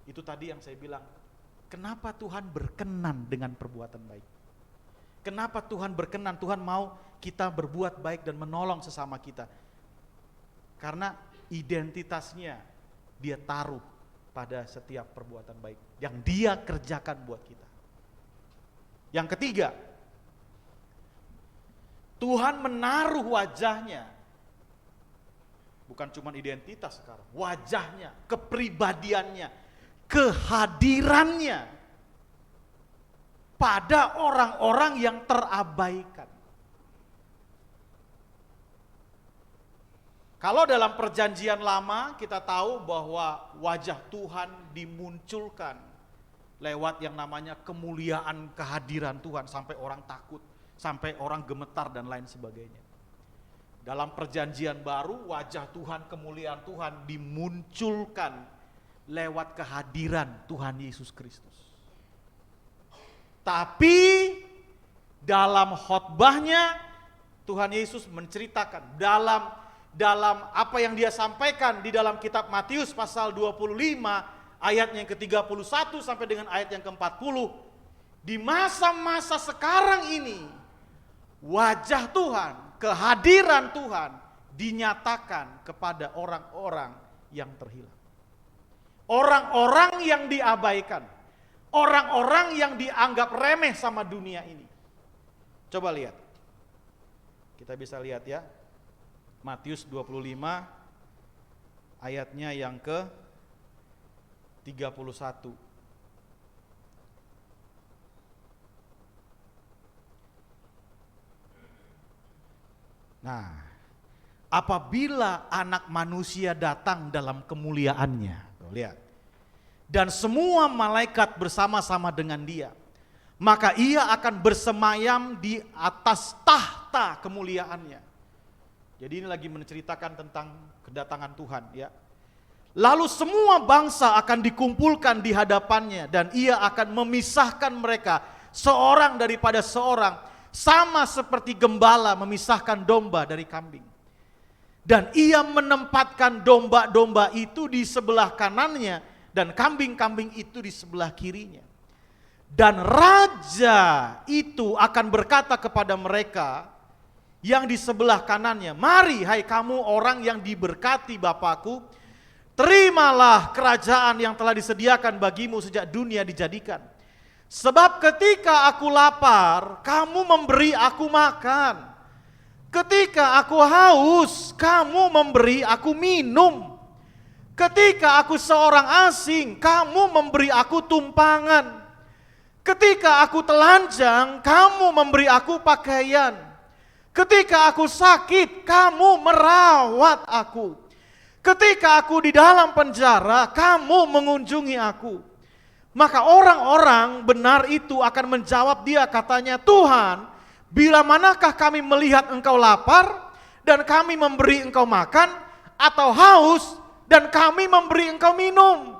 Itu tadi yang saya bilang, kenapa Tuhan berkenan dengan perbuatan baik? Kenapa Tuhan berkenan? Tuhan mau kita berbuat baik dan menolong sesama kita. Karena identitasnya Dia taruh pada setiap perbuatan baik yang Dia kerjakan buat kita. Yang ketiga, Tuhan menaruh wajahnya, bukan cuma identitas sekarang, wajahnya, kepribadiannya, kehadirannya pada orang-orang yang terabaikan. Kalau dalam perjanjian lama kita tahu bahwa wajah Tuhan dimunculkan lewat yang namanya kemuliaan kehadiran Tuhan, sampai orang takut, sampai orang gemetar dan lain sebagainya. Dalam perjanjian baru wajah Tuhan, kemuliaan Tuhan dimunculkan lewat kehadiran Tuhan Yesus Kristus. Tapi dalam khotbahnya Tuhan Yesus menceritakan dalam apa yang Dia sampaikan di dalam kitab Matius pasal 25 ayat yang ke-31 sampai dengan ayat yang ke-40, di masa-masa sekarang ini wajah Tuhan, kehadiran Tuhan dinyatakan kepada orang-orang yang terhilang. Orang-orang yang diabaikan, orang-orang yang dianggap remeh sama dunia ini. Coba lihat. Kita bisa lihat ya. Matius 25 ayatnya yang ke-31. Nah, apabila Anak Manusia datang dalam kemuliaannya, tuh, lihat, dan semua malaikat bersama-sama dengan Dia, maka Ia akan bersemayam di atas tahta kemuliaannya. Jadi ini lagi menceritakan tentang kedatangan Tuhan ya. Lalu semua bangsa akan dikumpulkan di hadapannya, dan Ia akan memisahkan mereka seorang daripada seorang, sama seperti gembala memisahkan domba dari kambing. Dan Ia menempatkan domba-domba itu di sebelah kanannya dan kambing-kambing itu di sebelah kirinya. Dan raja itu akan berkata kepada mereka yang di sebelah kanannya, "Mari hai kamu orang yang diberkati Bapakku, terimalah kerajaan yang telah disediakan bagimu sejak dunia dijadikan. Sebab ketika aku lapar, kamu memberi aku makan. Ketika aku haus, kamu memberi aku minum. Ketika aku seorang asing, kamu memberi aku tumpangan. Ketika aku telanjang, kamu memberi aku pakaian. Ketika aku sakit, kamu merawat aku. Ketika aku di dalam penjara, kamu mengunjungi aku." Maka orang-orang benar itu akan menjawab dia, katanya, "Tuhan, bila manakah kami melihat engkau lapar dan kami memberi engkau makan, atau haus dan kami memberi engkau minum?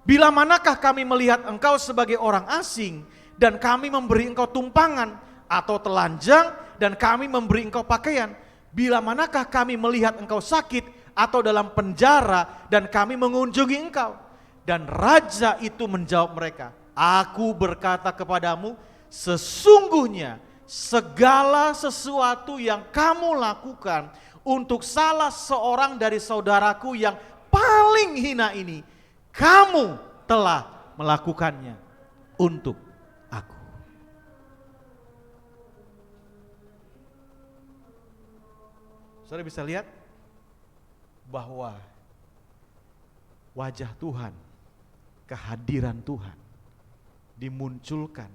Bila manakah kami melihat engkau sebagai orang asing dan kami memberi engkau tumpangan, atau telanjang dan kami memberi engkau pakaian? Bila manakah kami melihat engkau sakit atau dalam penjara dan kami mengunjungi engkau?" Dan raja itu menjawab mereka, "Aku berkata kepadamu, sesungguhnya segala sesuatu yang kamu lakukan untuk salah seorang dari saudaraku yang paling hina ini, kamu telah melakukannya untuk aku." Saudara bisa lihat bahwa wajah Tuhan, kehadiran Tuhan dimunculkan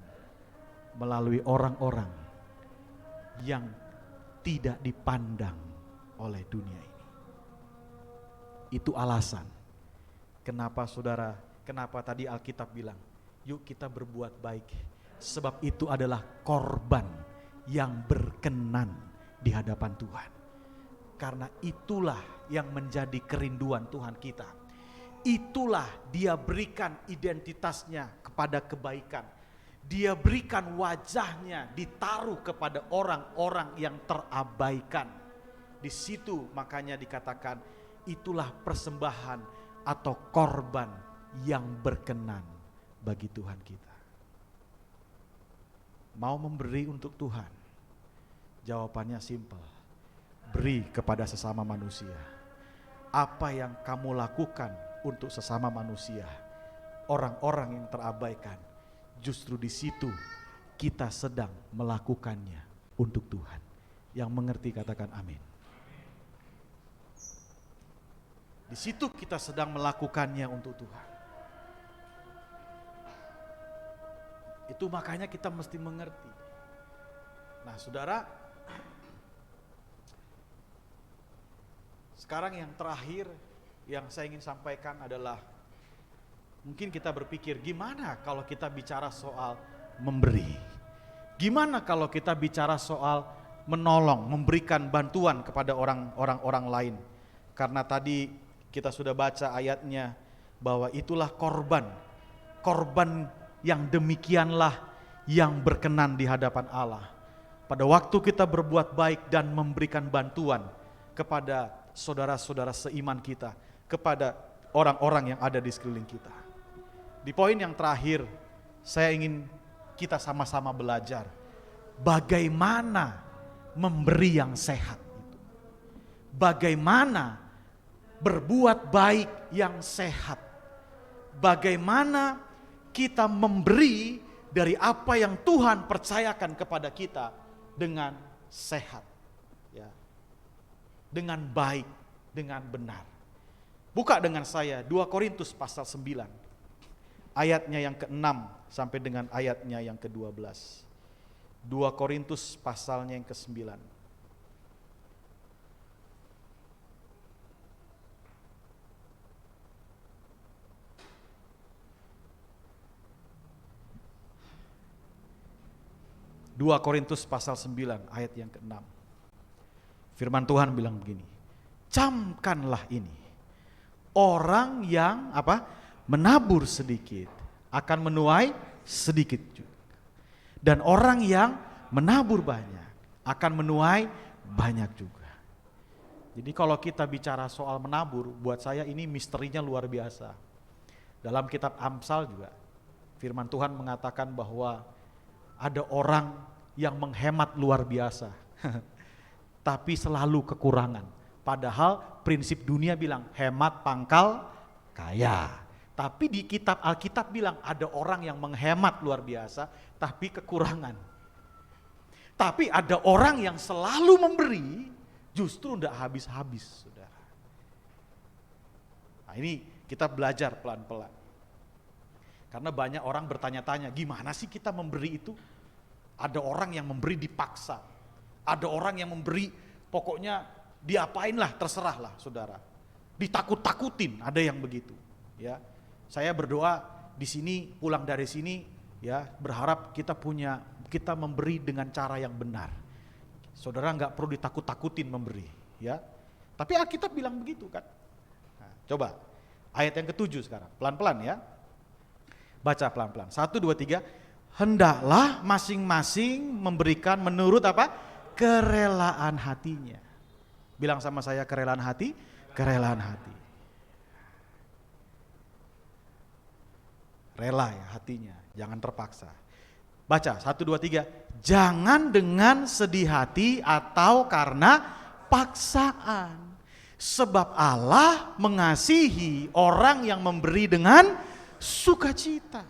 melalui orang-orang yang tidak dipandang oleh dunia ini. Itu alasan kenapa kenapa tadi Alkitab bilang, "Yuk kita berbuat baik." Sebab itu adalah korban yang berkenan di hadapan Tuhan. Karena itulah yang menjadi kerinduan Tuhan kita. Itulah dia berikan identitasnya kepada kebaikan. Dia berikan wajahnya ditaruh kepada orang-orang yang terabaikan. Di situ makanya dikatakan itulah persembahan atau korban yang berkenan bagi Tuhan kita. Mau memberi untuk Tuhan? Jawabannya simpel. Beri kepada sesama manusia. Apa yang kamu lakukan untuk sesama manusia, orang-orang yang terabaikan, justru di situ kita sedang melakukannya untuk Tuhan. Yang mengerti katakan amin. Di situ kita sedang melakukannya untuk Tuhan. Itu makanya kita mesti mengerti. Nah, saudara, sekarang yang terakhir yang saya ingin sampaikan adalah, mungkin kita berpikir, gimana kalau kita bicara soal memberi? Gimana kalau kita bicara soal menolong, memberikan bantuan kepada orang lain? Karena tadi kita sudah baca ayatnya bahwa itulah korban yang demikianlah yang berkenan di hadapan Allah. Pada waktu kita berbuat baik dan memberikan bantuan kepada saudara-saudara seiman kita, kepada orang-orang yang ada di sekeliling kita. Di poin yang terakhir, saya ingin kita sama-sama belajar bagaimana memberi yang sehat itu. Bagaimana berbuat baik yang sehat. Bagaimana kita memberi dari apa yang Tuhan percayakan kepada kita dengan sehat, ya, dengan baik, dengan benar. Buka dengan saya 2 Korintus pasal 9, ayatnya yang ke-6 sampai dengan ayatnya yang ke-12. 2 Korintus pasalnya yang ke-9. Dua Korintus pasal 9 ayat yang ke-6. Firman Tuhan bilang begini, camkanlah ini, orang yang menabur sedikit akan menuai sedikit juga. Dan orang yang menabur banyak akan menuai banyak juga. Jadi kalau kita bicara soal menabur, buat saya ini misterinya luar biasa. Dalam kitab Amsal juga firman Tuhan mengatakan bahwa ada orang yang menghemat luar biasa tapi selalu kekurangan. Padahal prinsip dunia bilang hemat pangkal kaya. Tapi di kitab Alkitab bilang ada orang yang menghemat luar biasa tapi kekurangan. Tapi ada orang yang selalu memberi justru tidak habis-habis, saudara. Nah, ini kita belajar pelan-pelan. Karena banyak orang bertanya-tanya, gimana sih kita memberi itu? Ada orang yang memberi dipaksa. Ada orang yang memberi pokoknya diapain lah, terserah lah, saudara. Ditakut-takutin, ada yang begitu. Ya, saya berdoa di sini, pulang dari sini, ya berharap kita memberi dengan cara yang benar. Saudara nggak perlu ditakut-takutin memberi, ya. Tapi Alkitab bilang begitu kan. Nah, coba ayat yang ke-7 sekarang, pelan-pelan ya. Baca pelan-pelan. 1, 2, 3. Hendaklah masing-masing memberikan menurut apa? Kerelaan hatinya. Bilang sama saya, kerelaan hati, kerelaan hati. Rela ya hatinya, jangan terpaksa. Baca 1, 2, 3. Jangan dengan sedih hati atau karena paksaan. Sebab Allah mengasihi orang yang memberi dengan sukacita.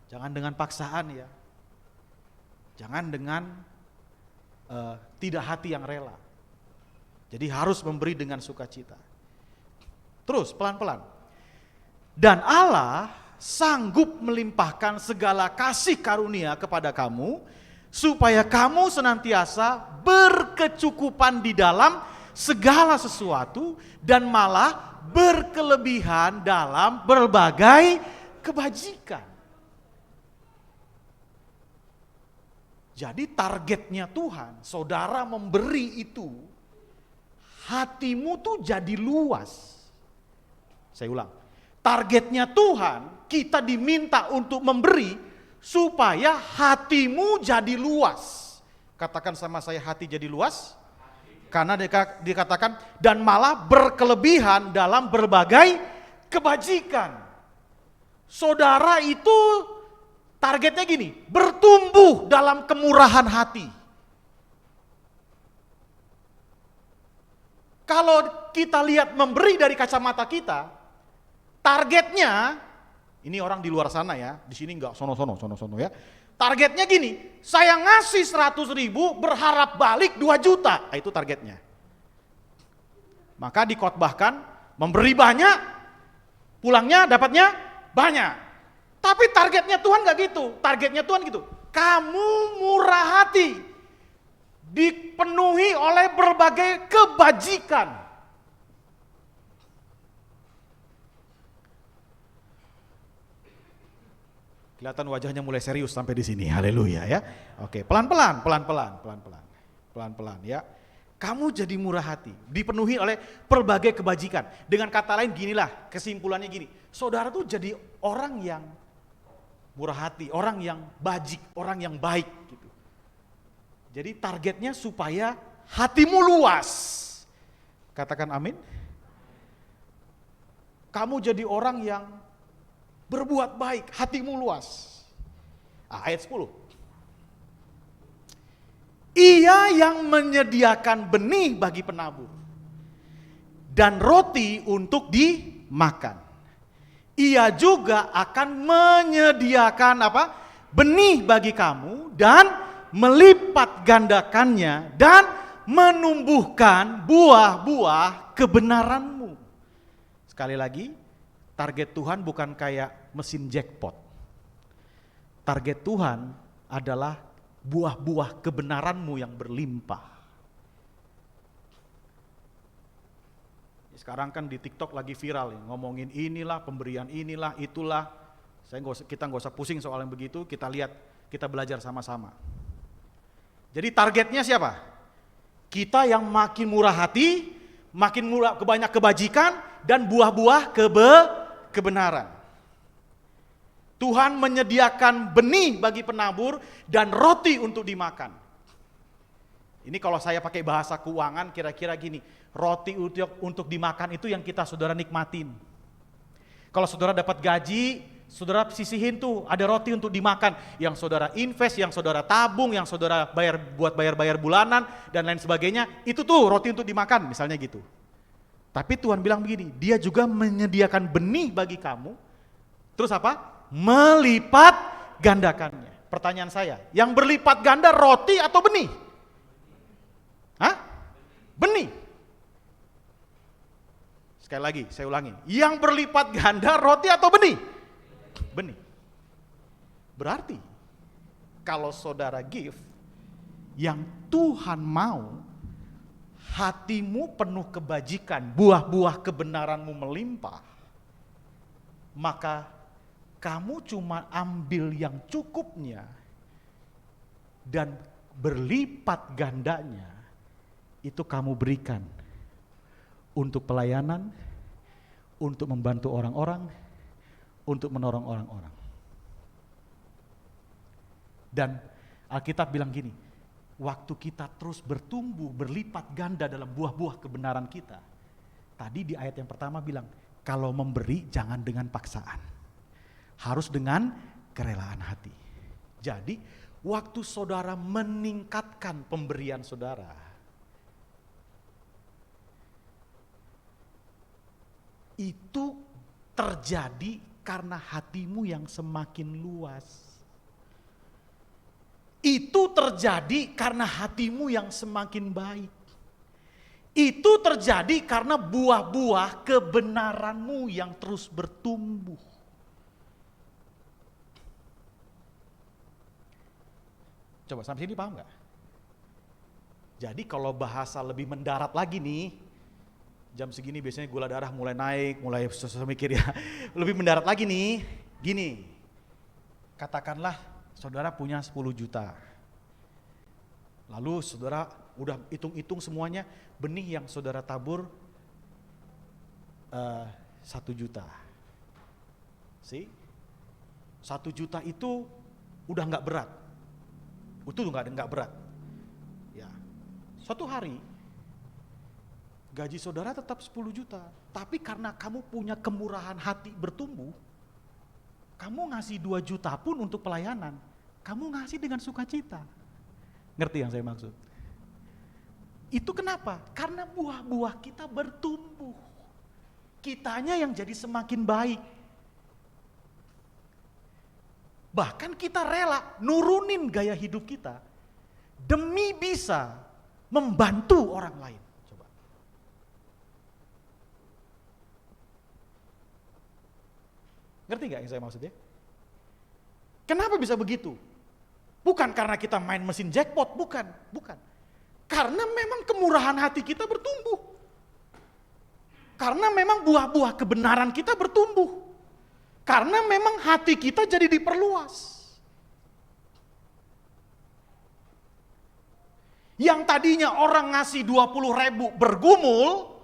Jangan dengan paksaan ya. Jangan dengan tidak hati yang rela. Jadi harus memberi dengan sukacita. Terus pelan-pelan. Dan Allah sanggup melimpahkan segala kasih karunia kepada kamu, supaya kamu senantiasa berkecukupan di dalam segala sesuatu dan malah berkelebihan dalam berbagai kebajikan. Jadi targetnya Tuhan, saudara memberi itu, hatimu tuh jadi luas. Saya ulang, targetnya Tuhan, kita diminta untuk memberi supaya hatimu jadi luas. Katakan sama saya, hati jadi luas. Karena dikatakan dan malah berkelebihan dalam berbagai kebajikan. Saudara itu targetnya gini, bertumbuh dalam kemurahan hati. Kalau kita lihat memberi dari kacamata kita, targetnya, ini orang di luar sana ya, di sini enggak sono-sono ya. Targetnya gini, saya ngasih 100.000 berharap balik 2 juta, itu targetnya. Maka dikotbahkan, memberi banyak, pulangnya dapatnya banyak. Tapi targetnya Tuhan gak gitu, targetnya Tuhan gitu. Kamu murah hati, dipenuhi oleh berbagai kebajikan. Kelihatan wajahnya mulai serius sampai di sini. Haleluya ya. Oke, pelan-pelan ya. Kamu jadi murah hati, dipenuhi oleh berbagai kebajikan. Dengan kata lain ginilah, kesimpulannya gini. Saudara tuh jadi orang yang murah hati, orang yang bajik, orang yang baik gitu. Jadi targetnya supaya hatimu luas. Katakan amin. Kamu jadi orang yang berbuat baik, hatimu luas. Ayat 10. Ia yang menyediakan benih bagi penabur dan roti untuk dimakan. Ia juga akan menyediakan apa? Benih bagi kamu dan melipat gandakannya dan menumbuhkan buah-buah kebenaranmu. Sekali lagi, target Tuhan bukan kayak mesin jackpot. Target Tuhan adalah buah-buah kebenaranmu yang berlimpah. Sekarang kan di TikTok lagi viral, ngomongin inilah, pemberian inilah, itulah. Kita nggak usah pusing soal yang begitu, kita lihat, kita belajar sama-sama. Jadi targetnya siapa? Kita yang makin murah hati, makin murah banyak kebajikan, dan buah-buah kebenaran. Tuhan menyediakan benih bagi penabur dan roti untuk dimakan. Ini kalau saya pakai bahasa keuangan kira-kira gini, roti untuk dimakan itu yang kita saudara nikmatin. Kalau saudara dapat gaji, saudara sisihin tuh, ada roti untuk dimakan. Yang saudara invest, yang saudara tabung, yang saudara bayar bulanan, dan lain sebagainya. Itu tuh roti untuk dimakan, misalnya gitu. Tapi Tuhan bilang begini, dia juga menyediakan benih bagi kamu. Terus apa? Melipat gandakannya. Pertanyaan saya, yang berlipat ganda roti atau benih? Hah? Benih. Sekali lagi, saya ulangi. Yang berlipat ganda roti atau benih? Benih. Berarti, kalau saudara give, yang Tuhan mau, hatimu penuh kebajikan, buah-buah kebenaranmu melimpah, maka kamu cuma ambil yang cukupnya dan berlipat gandanya itu kamu berikan untuk pelayanan, untuk membantu orang-orang, untuk menolong orang-orang. Dan Alkitab bilang gini, waktu kita terus bertumbuh, berlipat ganda dalam buah-buah kebenaran kita. Tadi di ayat yang pertama bilang, kalau memberi jangan dengan paksaan. Harus dengan kerelaan hati. Jadi, waktu saudara meningkatkan pemberian saudara, itu terjadi karena hatimu yang semakin luas. Itu terjadi karena hatimu yang semakin baik. Itu terjadi karena buah-buah kebenaranmu yang terus bertumbuh. Coba sampai sini paham gak? Jadi kalau bahasa lebih mendarat lagi nih, jam segini biasanya gula darah mulai naik, mulai susah mikir ya. Lebih mendarat lagi nih, gini. Katakanlah saudara punya 10 juta. Lalu saudara udah hitung-hitung semuanya, benih yang saudara tabur 1 juta. See? 1 juta itu udah gak berat. Itu nggak berat. Ya. Suatu hari gaji saudara tetap 10 juta, tapi karena kamu punya kemurahan hati bertumbuh, kamu ngasih 2 juta pun untuk pelayanan, kamu ngasih dengan sukacita. Ngerti yang saya maksud? Itu kenapa? Karena buah-buah kita bertumbuh. Kitanya yang jadi semakin baik. Bahkan kita rela nurunin gaya hidup kita demi bisa membantu orang lain. Coba. Ngerti gak yang saya maksudnya? Kenapa bisa begitu? Bukan karena kita main mesin jackpot, bukan. Karena memang kemurahan hati kita bertumbuh. Karena memang buah-buah kebenaran kita bertumbuh. Karena memang hati kita jadi diperluas. Yang tadinya orang ngasih 20.000 bergumul,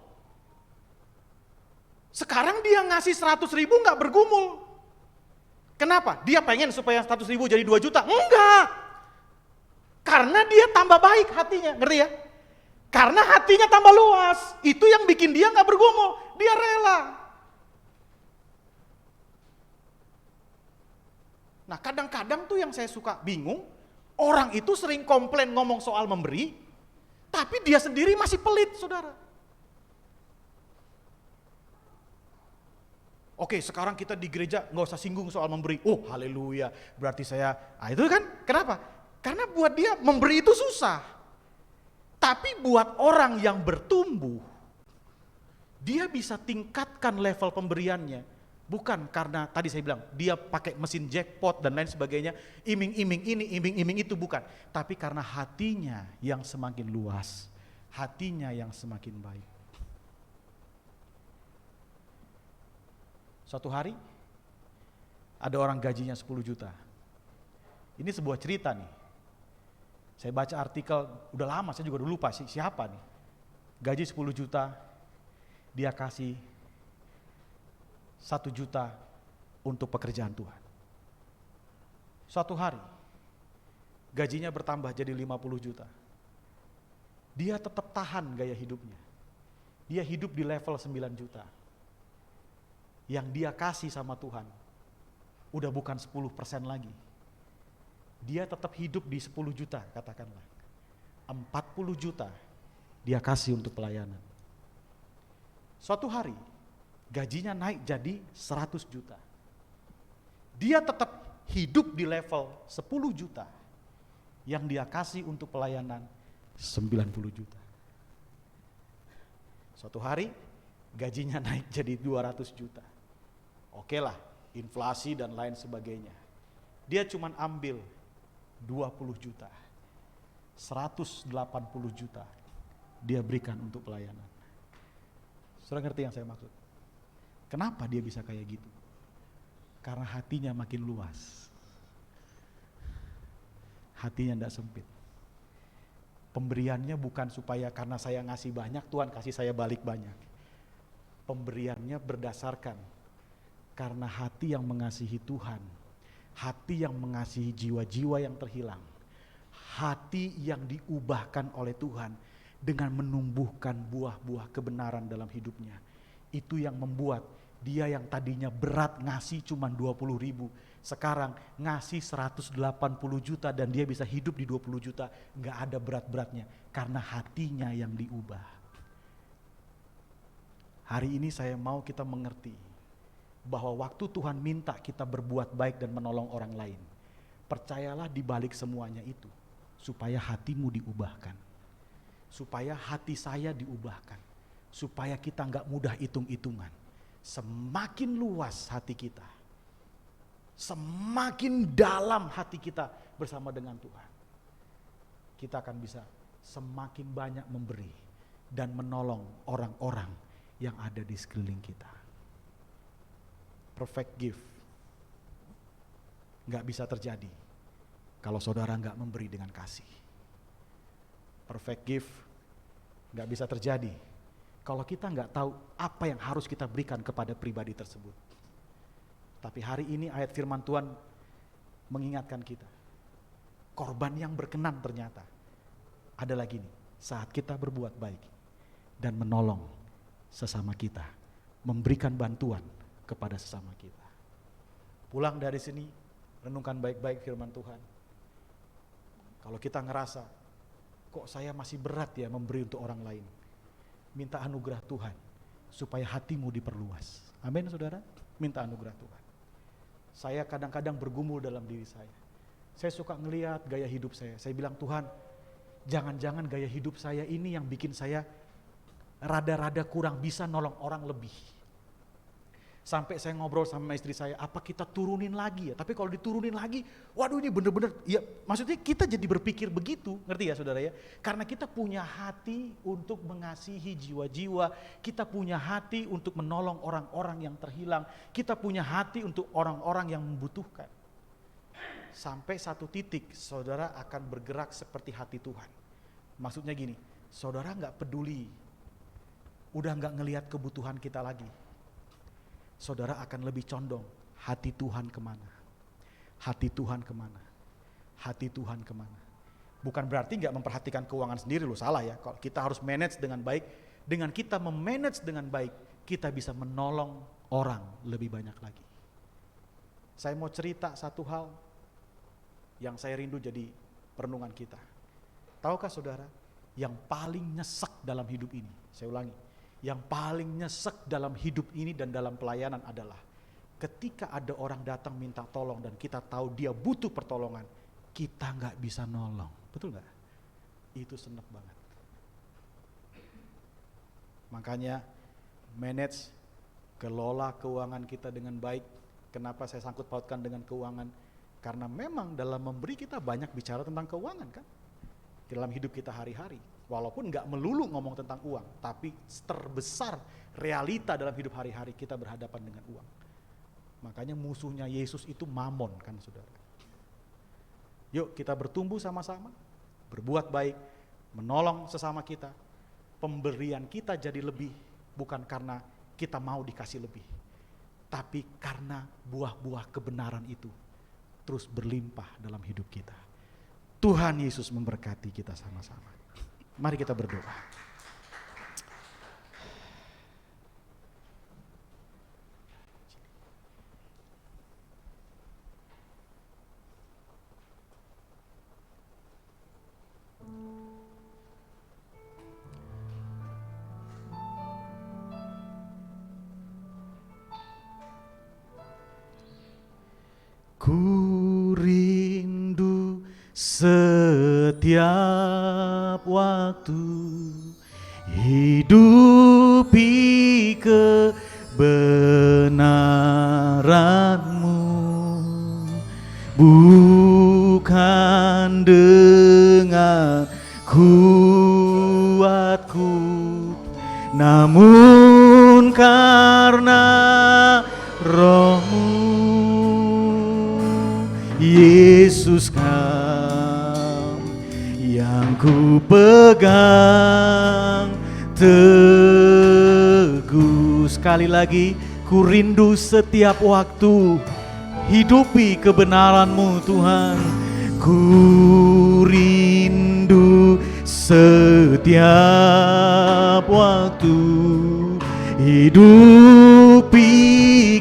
sekarang dia ngasih 100.000 gak bergumul. Kenapa? Dia pengen supaya 100.000 jadi 2 juta? Enggak. Karena dia tambah baik hatinya, ngerti ya? Karena hatinya tambah luas, itu yang bikin dia gak bergumul, dia rela. Nah kadang-kadang tuh yang saya suka bingung, orang itu sering komplain ngomong soal memberi, tapi dia sendiri masih pelit, saudara. Oke, sekarang kita di gereja nggak usah singgung soal memberi. Oh, haleluya. Berarti saya, itu kan kenapa? Karena buat dia memberi itu susah. Tapi buat orang yang bertumbuh, dia bisa tingkatkan level pemberiannya. Bukan karena tadi saya bilang dia pakai mesin jackpot dan lain sebagainya, iming-iming ini, iming-iming itu, bukan. Tapi karena hatinya yang semakin luas, hatinya yang semakin baik. Suatu hari ada orang gajinya 10 juta. Ini sebuah cerita nih. Saya baca artikel, udah lama saya juga udah lupa siapa nih. Gaji 10 juta, dia kasih 1 juta untuk pekerjaan Tuhan. Suatu hari, gajinya bertambah jadi 50 juta. Dia tetap tahan gaya hidupnya. Dia hidup di level 9 juta. yang dia kasih sama Tuhan udah bukan 10% lagi. Dia tetap hidup di 10 juta katakanlah. 40 juta dia kasih untuk pelayanan. Suatu hari gajinya naik jadi 100 juta. Dia tetap hidup di level 10 juta. Yang dia kasih untuk pelayanan 90 juta. Suatu hari gajinya naik jadi 200 juta. Oke lah, inflasi dan lain sebagainya. Dia cuman ambil 20 juta. 180 juta dia berikan untuk pelayanan. Saudara ngerti yang saya maksud? Kenapa dia bisa kayak gitu? Karena hatinya makin luas. Hatinya tidak sempit. Pemberiannya bukan supaya karena saya ngasih banyak, Tuhan kasih saya balik banyak. Pemberiannya berdasarkan karena hati yang mengasihi Tuhan, hati yang mengasihi jiwa-jiwa yang terhilang, hati yang diubahkan oleh Tuhan dengan menumbuhkan buah-buah kebenaran dalam hidupnya. Itu yang membuat dia yang tadinya berat ngasih cuma 20 ribu, sekarang ngasih 180 juta dan dia bisa hidup di 20 juta, gak ada berat-beratnya karena hatinya yang diubah. Hari ini saya mau kita mengerti bahwa waktu Tuhan minta kita berbuat baik dan menolong orang lain, percayalah di balik semuanya itu supaya hatimu diubahkan, supaya hati saya diubahkan, supaya kita gak mudah hitung-hitungan. Semakin luas hati kita, semakin dalam hati kita bersama dengan Tuhan, kita akan bisa semakin banyak memberi dan menolong orang-orang yang ada di sekeliling kita. Perfect gift gak bisa terjadi kalau saudara gak memberi dengan kasih. Perfect gift gak bisa terjadi kalau kita gak tahu apa yang harus kita berikan kepada pribadi tersebut. Tapi hari ini ayat firman Tuhan mengingatkan kita, korban yang berkenan ternyata adalah gini, saat kita berbuat baik dan menolong sesama kita, memberikan bantuan kepada sesama kita. Pulang dari sini, renungkan baik-baik firman Tuhan. Kalau kita ngerasa, kok saya masih berat ya memberi untuk orang lain, minta anugerah Tuhan supaya hatimu diperluas. Amin saudara, minta anugerah Tuhan. Saya kadang-kadang bergumul dalam diri saya. Saya suka ngelihat gaya hidup saya. Saya bilang, Tuhan, jangan-jangan gaya hidup saya ini yang bikin saya rada-rada kurang bisa nolong orang lebih. Sampai saya ngobrol sama istri saya, apa kita turunin lagi ya? Tapi kalau diturunin lagi, waduh ini bener-bener, ya maksudnya kita jadi berpikir begitu, ngerti ya saudara ya? Karena kita punya hati untuk mengasihi jiwa-jiwa, kita punya hati untuk menolong orang-orang yang terhilang, kita punya hati untuk orang-orang yang membutuhkan. Sampai satu titik, saudara akan bergerak seperti hati Tuhan. Maksudnya gini, saudara gak peduli, udah gak ngelihat kebutuhan kita lagi. Saudara akan lebih condong, hati Tuhan kemana? Hati Tuhan kemana? Hati Tuhan kemana? Bukan berarti gak memperhatikan keuangan sendiri loh, salah ya. Kalau kita harus manage dengan baik, dengan kita memanage dengan baik, kita bisa menolong orang lebih banyak lagi. Saya mau cerita satu hal yang saya rindu jadi perenungan kita. Tahukah saudara, yang paling nyesek dalam hidup ini, saya ulangi, yang paling nyesek dalam hidup ini dan dalam pelayanan adalah ketika ada orang datang minta tolong dan kita tahu dia butuh pertolongan, kita gak bisa nolong. Betul gak? Itu senep banget. Makanya manage, kelola keuangan kita dengan baik. Kenapa saya sangkut pautkan dengan keuangan? Karena memang dalam memberi kita banyak bicara tentang keuangan kan? Dalam hidup kita hari-hari. Walaupun gak melulu ngomong tentang uang, tapi terbesar realita dalam hidup hari-hari kita berhadapan dengan uang. Makanya musuhnya Yesus itu mamon kan saudara. Yuk kita bertumbuh sama-sama, berbuat baik, menolong sesama kita. Pemberian kita jadi lebih, bukan karena kita mau dikasih lebih, tapi karena buah-buah kebenaran itu terus berlimpah dalam hidup kita. Tuhan Yesus memberkati kita sama-sama. Mari kita berdoa. setiap waktu, hidupi kebenaran-Mu, bukan dengan kuatku, namun karena Roh-Mu. Yesus, Kau yang ku pegang teguh. Sekali lagi, ku rindu setiap waktu, hidupi kebenaran-Mu Tuhan. Ku rindu setiap waktu, hidupi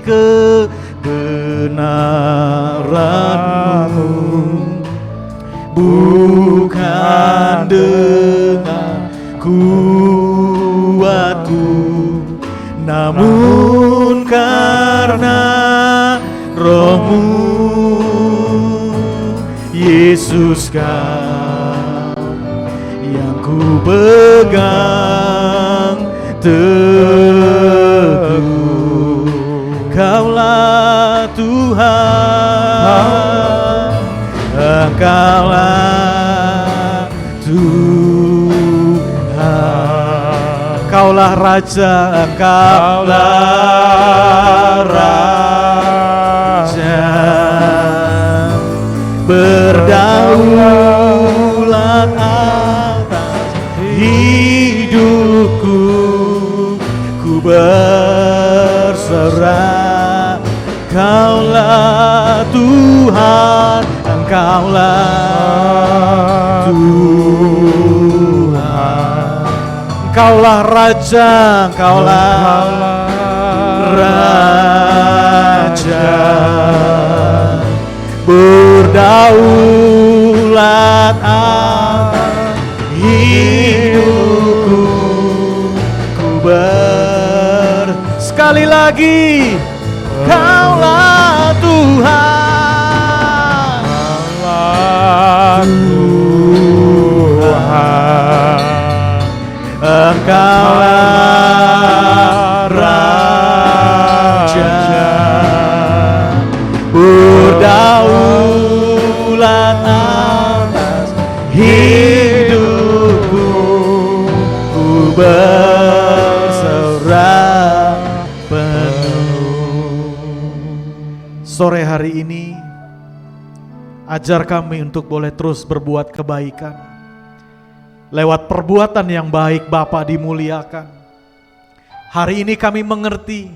kebenaran-Mu, bukan dengan kuatku, namun karena Roh-Mu. Yesus, Kau yang ku pegang teguh. Kaulah Tuhan, Engkaulah Tuhan. Kaulah Raja, Engkaulah Raja. Berdaulat atas hidupku, ku berserah. Kaulah Tuhan, Engkaulah Tuhan. Engkaulah Raja, Engkaulah Raja. Berdaulat atas hidupku, ku sekali lagi, Kaulah Tuhan, Kaulah Tuhan, Engkaulah Raja, berdaulat atas hidupku, ku berserah penuh. Sore hari ini, ajar kami untuk boleh terus berbuat kebaikan. Lewat perbuatan yang baik Bapa dimuliakan. Hari ini kami mengerti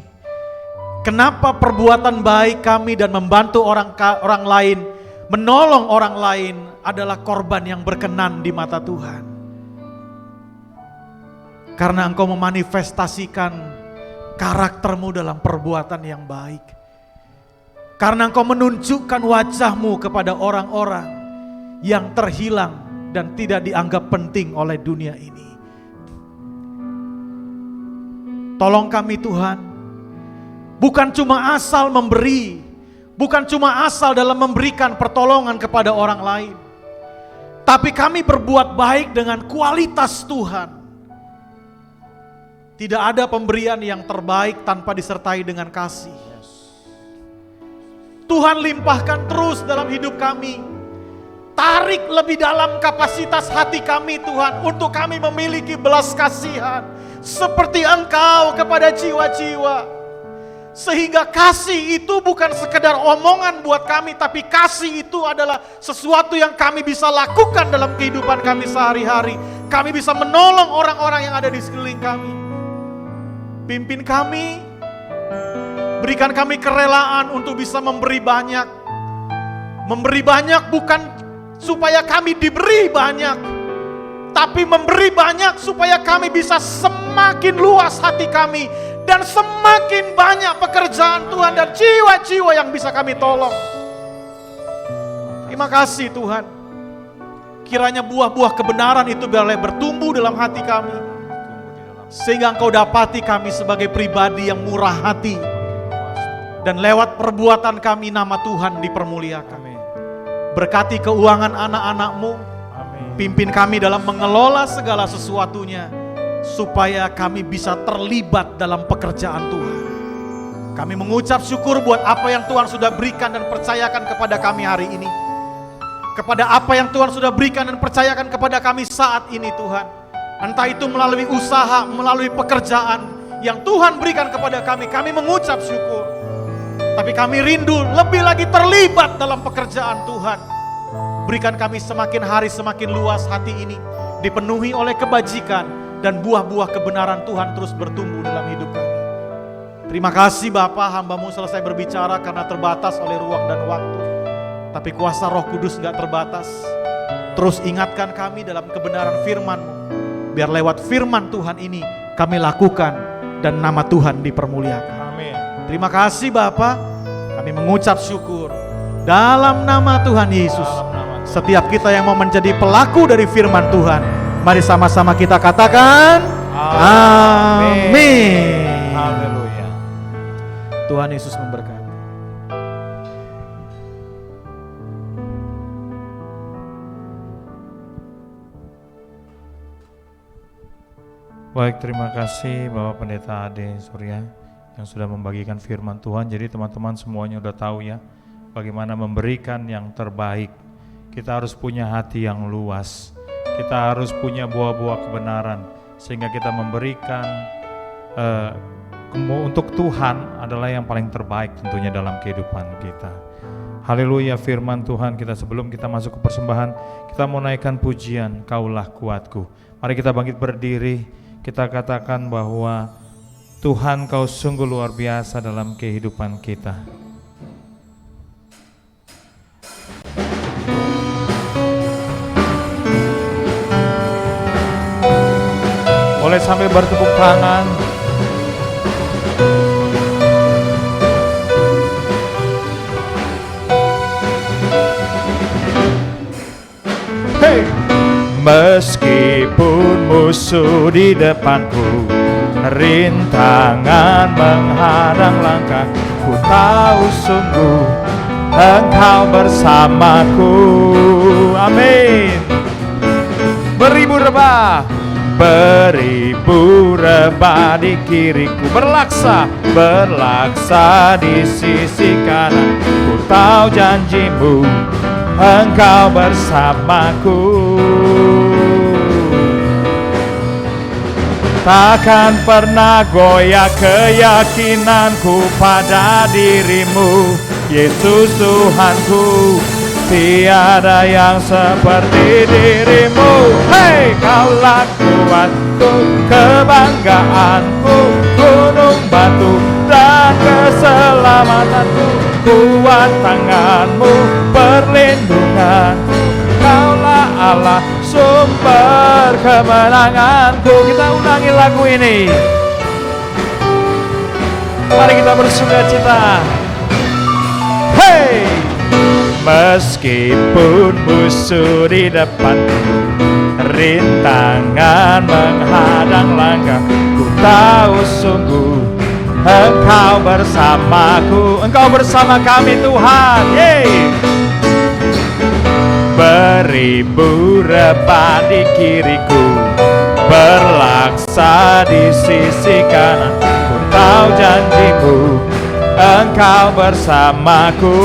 kenapa perbuatan baik kami dan membantu orang lain, menolong orang lain adalah korban yang berkenan di mata Tuhan. Karena Engkau memanifestasikan karakter-Mu dalam perbuatan yang baik. Karena Engkau menunjukkan wajah-Mu kepada orang-orang yang terhilang dan tidak dianggap penting oleh dunia ini. Tolong kami Tuhan, bukan cuma asal memberi, bukan cuma asal dalam memberikan pertolongan kepada orang lain, tapi kami berbuat baik dengan kualitas Tuhan. Tidak ada pemberian yang terbaik tanpa disertai dengan kasih. Tuhan limpahkan terus dalam hidup kami. Tarik lebih dalam kapasitas hati kami Tuhan, untuk kami memiliki belas kasihan seperti Engkau kepada jiwa-jiwa. Sehingga kasih itu bukan sekedar omongan buat kami, tapi kasih itu adalah sesuatu yang kami bisa lakukan dalam kehidupan kami sehari-hari. Kami bisa menolong orang-orang yang ada di sekeliling kami. Pimpin kami, berikan kami kerelaan untuk bisa memberi banyak. Memberi banyak bukan supaya kami diberi banyak, tapi memberi banyak supaya kami bisa semakin luas hati kami, dan semakin banyak pekerjaan Tuhan dan jiwa-jiwa yang bisa kami tolong. Terima kasih Tuhan. Kiranya buah-buah kebenaran itu boleh bertumbuh dalam hati kami, sehingga Engkau dapati kami sebagai pribadi yang murah hati, dan lewat perbuatan kami nama Tuhan dipermuliakan. Berkati keuangan anak-anak-Mu. Amin. Pimpin kami dalam mengelola segala sesuatunya, supaya kami bisa terlibat dalam pekerjaan Tuhan. Kami mengucap syukur buat apa yang Tuhan sudah berikan dan percayakan kepada kami hari ini. Kepada apa yang Tuhan sudah berikan dan percayakan kepada kami saat ini Tuhan. Entah itu melalui usaha, melalui pekerjaan yang Tuhan berikan kepada kami mengucap syukur. Tapi kami rindu lebih lagi terlibat dalam pekerjaan Tuhan. Berikan kami semakin hari semakin luas hati ini, dipenuhi oleh kebajikan, dan buah-buah kebenaran Tuhan terus bertumbuh dalam hidup kami. Terima kasih Bapa, hamba-Mu selesai berbicara karena terbatas oleh ruang dan waktu. Tapi kuasa Roh Kudus gak terbatas. Terus ingatkan kami dalam kebenaran firman-Mu. Biar lewat firman Tuhan ini kami lakukan dan nama Tuhan dipermuliakan. Amin. Terima kasih Bapa, kami mengucap syukur dalam nama Tuhan Yesus. Setiap kita yang mau menjadi pelaku dari firman Tuhan, mari sama-sama kita katakan amin. Haleluya. Tuhan Yesus memberkati. Baik, terima kasih Bapak Pendeta Ade Surya yang sudah membagikan firman Tuhan. Jadi teman-teman semuanya udah tahu ya bagaimana memberikan yang terbaik. Kita harus punya hati yang luas. Kita harus punya buah-buah kebenaran sehingga kita memberikan untuk Tuhan adalah yang paling terbaik tentunya dalam kehidupan kita. Haleluya, firman Tuhan kita sebelum kita masuk ke persembahan, kita mau naikkan pujian Kaulah Kuatku. Mari kita bangkit berdiri. Kita katakan bahwa Tuhan Kau sungguh luar biasa dalam kehidupan kita. Boleh sambil bertepuk tangan. Hey! Meskipun musuh di depanku, rintangan menghadang langkah, ku tahu sungguh Engkau bersamaku. Amin. Beribu rebah di kiriku, berlaksa di sisi kanan. Ku tahu janji-Mu, Engkau bersamaku. Takkan pernah goyah keyakinanku pada diri-Mu, Yesus Tuhanku. Tiada yang seperti diri-Mu. Hei, Kaulah kuatku, kebanggaanku, gunung batu dan keselamatanku. Kuat tangan-Mu, perlindunganku. Kaulah Allah, sumber kemenanganku. Kita ulangi lagu ini. Mari kita bersukacita. Hey! Meskipun musuh di depanku, rintangan menghadang langkah, ku tahu sungguh Engkau bersamaku. Engkau bersama kami Tuhan. Yeay. Beribu rebah di kiriku, berlaksa di sisi kanan. Ku tahu janji-Mu, Engkau bersamaku.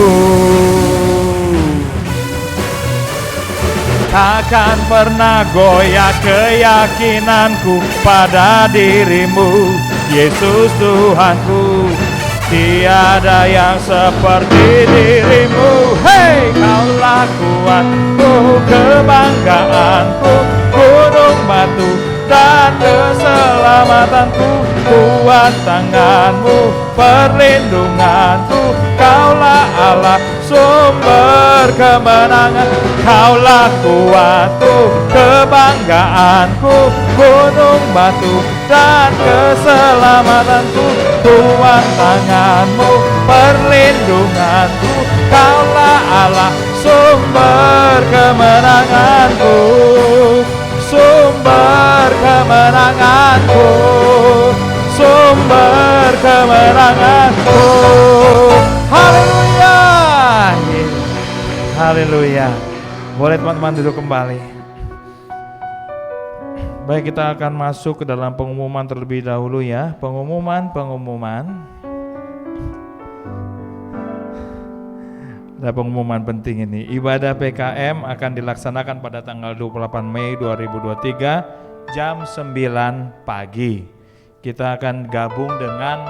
Takkan pernah goyah keyakinanku pada diri-Mu, Yesus Tuhanku. Tiada yang seperti diri-Mu. Hei, Kaulah kuatku, kebanggaanku, gunung batu dan keselamatanku. Kuat tangan-Mu, perlindunganku. Kaulah Allah, sumber kemenangan. Kaulah kuatku, kebanggaanku, gunung batu dan keselamatanku. Kuat tangan-Mu, perlindunganku. Kaulah Allah, sumber kemenanganku. Sumber kemenanganku, sumber kemenanganku. Haleluya. Haleluya. Boleh teman-teman duduk kembali. Baik, kita akan masuk ke dalam pengumuman terlebih dahulu ya. Pengumuman. Ada pengumuman penting ini. Ibadah PKM akan dilaksanakan pada tanggal 28 Mei 2023 jam 9 pagi. Kita akan gabung dengan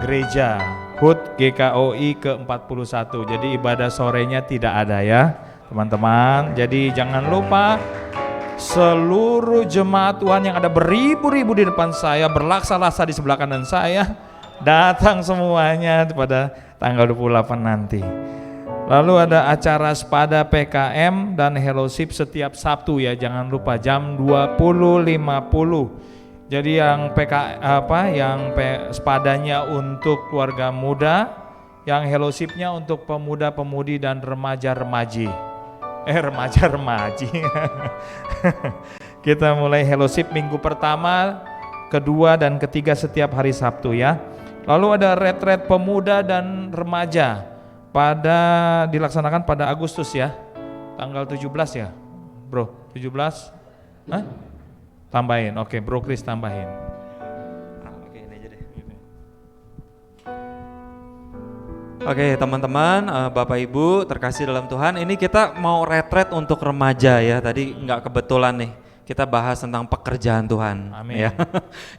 gereja HUT GKOI ke-41. Jadi ibadah sorenya tidak ada ya teman-teman. Jadi jangan lupa seluruh jemaat Tuhan yang ada beribu-ribu di depan saya, berlaksa-laksa di sebelah kanan saya, datang semuanya pada tanggal 28 nanti. Lalu ada acara Spada PKM dan Fellowship setiap Sabtu ya, jangan lupa jam 20.50. Jadi yang Spadanya untuk keluarga muda, yang Fellowship-nya untuk pemuda-pemudi dan remaja-remaji. Remaja-remaji. Kita mulai Fellowship minggu pertama, kedua dan ketiga setiap hari Sabtu ya. Lalu ada retret pemuda dan remaja dilaksanakan pada Agustus ya, tanggal 17 ya bro, 17? Hah? Tambahin, oke bro Chris tambahin. Oke, ini aja deh. Oke teman-teman, Bapak Ibu terkasih dalam Tuhan, ini kita mau retret untuk remaja ya, tadi nggak kebetulan nih. Kita bahas tentang pekerjaan Tuhan. Amin. Ya.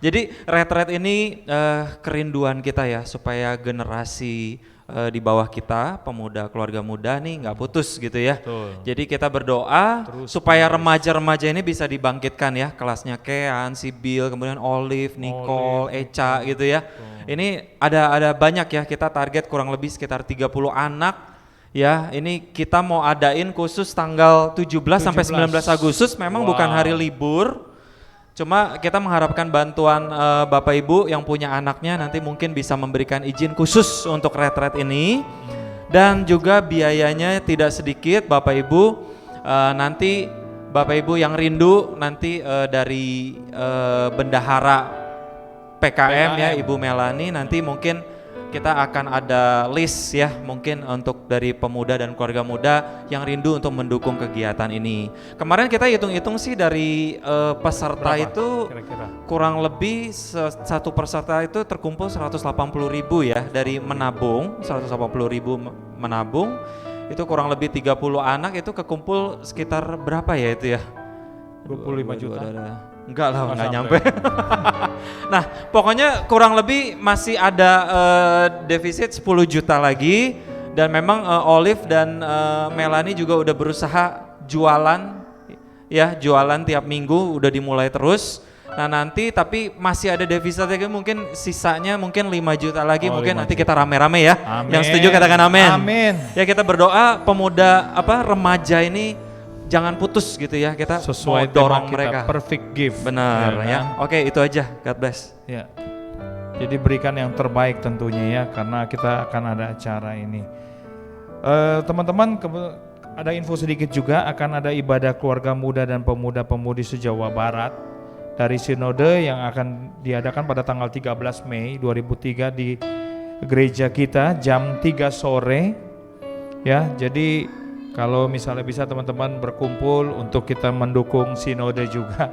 Jadi retret ini kerinduan kita ya, supaya generasi di bawah kita, pemuda, keluarga muda nih nggak putus gitu ya. Betul. Jadi kita berdoa supaya remaja-remaja ini bisa dibangkitkan ya, kelasnya Kean, Sibil, kemudian Olive, Nicole, Eca gitu ya. Ini ada banyak ya, kita target kurang lebih sekitar 30 anak. Ya, ini kita mau adain khusus tanggal 17 sampai 19 Agustus, memang bukan hari libur. Cuma kita mengharapkan bantuan Bapak Ibu yang punya anaknya, nanti mungkin bisa memberikan izin khusus untuk retret ini. Dan juga biayanya tidak sedikit Bapak Ibu. Nanti Bapak Ibu yang rindu nanti dari bendahara PKM ya Ibu Melani, nanti mungkin kita akan ada list ya, mungkin untuk dari pemuda dan keluarga muda yang rindu untuk mendukung kegiatan ini. Kemarin kita hitung-hitung sih dari peserta berapa itu kira-kira? Kurang lebih satu peserta itu terkumpul 180.000 ya, dari menabung 180.000 menabung, itu kurang lebih 30 anak itu kekumpul sekitar berapa ya itu ya? 25 juta. Enggak lah, enggak nyampe. Nah, pokoknya kurang lebih masih ada defisit 10 juta lagi, dan memang Olive dan Melani juga udah berusaha jualan ya, jualan tiap minggu udah dimulai terus. Nah, nanti tapi masih ada defisit lagi, mungkin sisanya mungkin 5 juta lagi, mungkin nanti kita rame-rame ya. Amin. Yang setuju katakan amin. Amin. Ya, kita berdoa pemuda remaja ini jangan putus gitu ya, kita Sesuai mau dorong tema kita, mereka. perfect gift. Benar ya. kan? Oke, itu aja. God bless. Ya. Jadi berikan yang terbaik tentunya ya, karena kita akan ada acara ini. Teman-teman, ada info sedikit juga, akan ada ibadah keluarga muda dan pemuda-pemudi se-Jawa Barat dari Sinode yang akan diadakan pada tanggal 13 Mei 2003 di gereja kita jam 3 sore. Ya, jadi kalau misalnya bisa teman-teman berkumpul untuk kita mendukung Sinode juga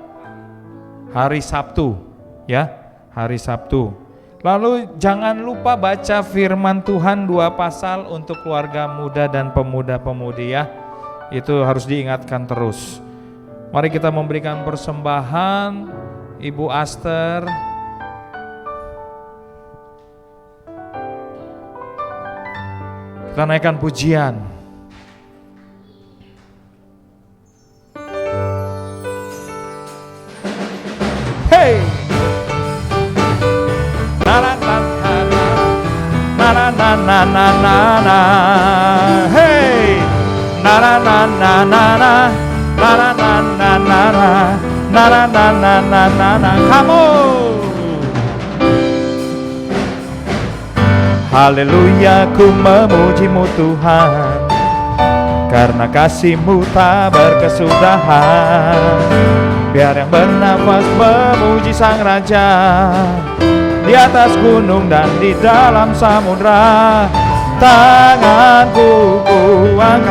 hari Sabtu ya, hari Sabtu. Lalu jangan lupa baca firman Tuhan 2 pasal untuk keluarga muda dan pemuda-pemudi ya. Itu harus diingatkan terus. Mari kita memberikan persembahan. Ibu Aster, kita naikkan pujian. Hey, na na na na na na na na na, hey, na na na na na na, na na na na na na, na na na na na na na, kamu. Haleluya, ku memuji-Mu Tuhan, karena kasih-Mu tak berkesudahan. Biar yang bernafas memuji Sang Raja, di atas gunung dan di dalam samudra. Tanganku ku angkat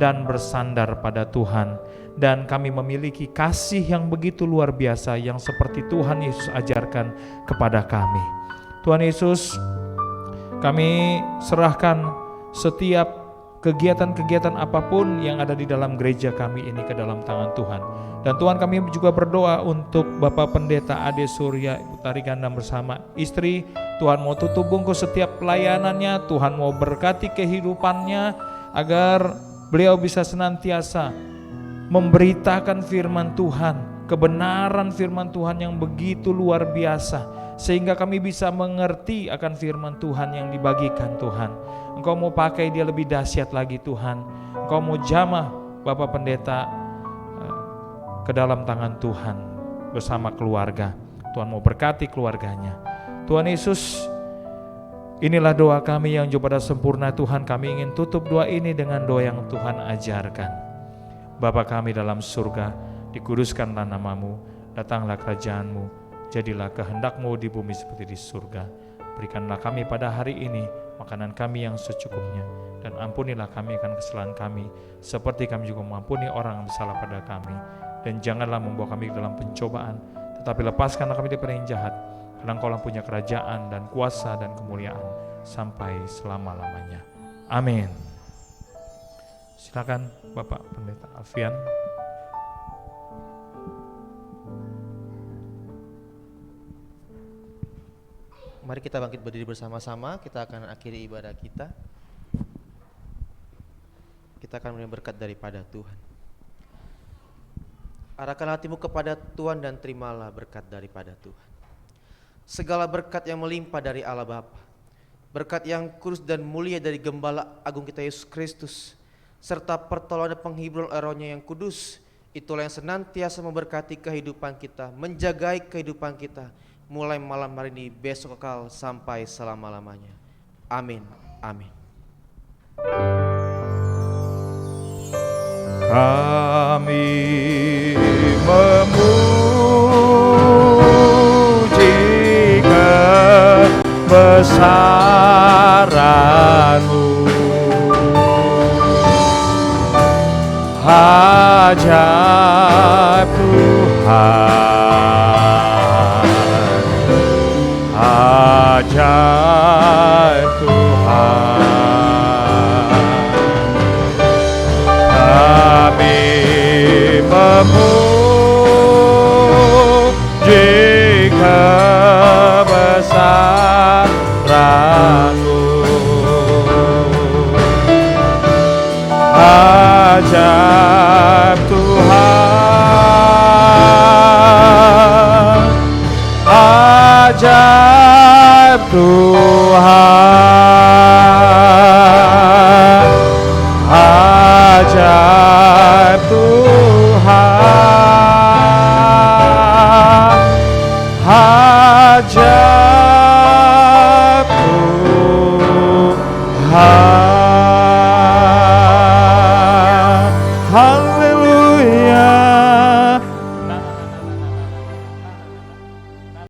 dan bersandar pada Tuhan. Dan kami memiliki kasih yang begitu luar biasa yang seperti Tuhan Yesus ajarkan kepada kami. Tuhan Yesus, kami serahkan setiap kegiatan-kegiatan apapun yang ada di dalam gereja kami ini ke dalam tangan Tuhan. Dan Tuhan, kami juga berdoa untuk Bapak Pendeta Ade Surya, Ibu Tari Gandam bersama istri. Tuhan mau tutup bungkus setiap pelayanannya, Tuhan mau berkati kehidupannya agar beliau bisa senantiasa memberitakan firman Tuhan, kebenaran firman Tuhan yang begitu luar biasa, sehingga kami bisa mengerti akan firman Tuhan yang dibagikan Tuhan. Engkau mau pakai dia lebih dahsyat lagi Tuhan. Engkau mau jamah Bapak Pendeta ke dalam tangan Tuhan bersama keluarga. Tuhan mau berkati keluarganya. Tuhan Yesus, inilah doa kami yang jauh pada sempurna Tuhan. Kami ingin tutup doa ini dengan doa yang Tuhan ajarkan. Bapa kami dalam surga, dikuduskanlah namamu, datanglah kerajaanmu, jadilah kehendakmu di bumi seperti di surga. Berikanlah kami pada hari ini makanan kami yang secukupnya, dan ampunilah kami akan kesalahan kami, seperti kami juga mengampuni orang yang bersalah pada kami. Dan janganlah membawa kami ke dalam pencobaan, tetapi lepaskanlah kami dari yang jahat, karena Engkau punya kerajaan dan kuasa dan kemuliaan sampai selama-lamanya. Amin. Silakan Bapak Pendeta Alfian. Mari kita bangkit berdiri bersama-sama, kita akan akhiri ibadah kita. Kita akan menerima berkat daripada Tuhan. Arahkanlah hatimu kepada Tuhan dan terimalah berkat daripada Tuhan. Segala berkat yang melimpah dari Allah Bapa, berkat yang kudus dan mulia dari Gembala Agung kita Yesus Kristus, serta pertolongan dan penghiburan Roh-Nya yang kudus, itulah yang senantiasa memberkati kehidupan kita, menjagai kehidupan kita, mulai malam hari ini, besok kekal sampai selama-lamanya. Amin. Amin. Kami memuji kebesaran-Mu, ajaib Tuhan, ajaib Tuhan. Kami memuji kebesaran-Mu, ajaib Tuhan, ajaib Tuhan.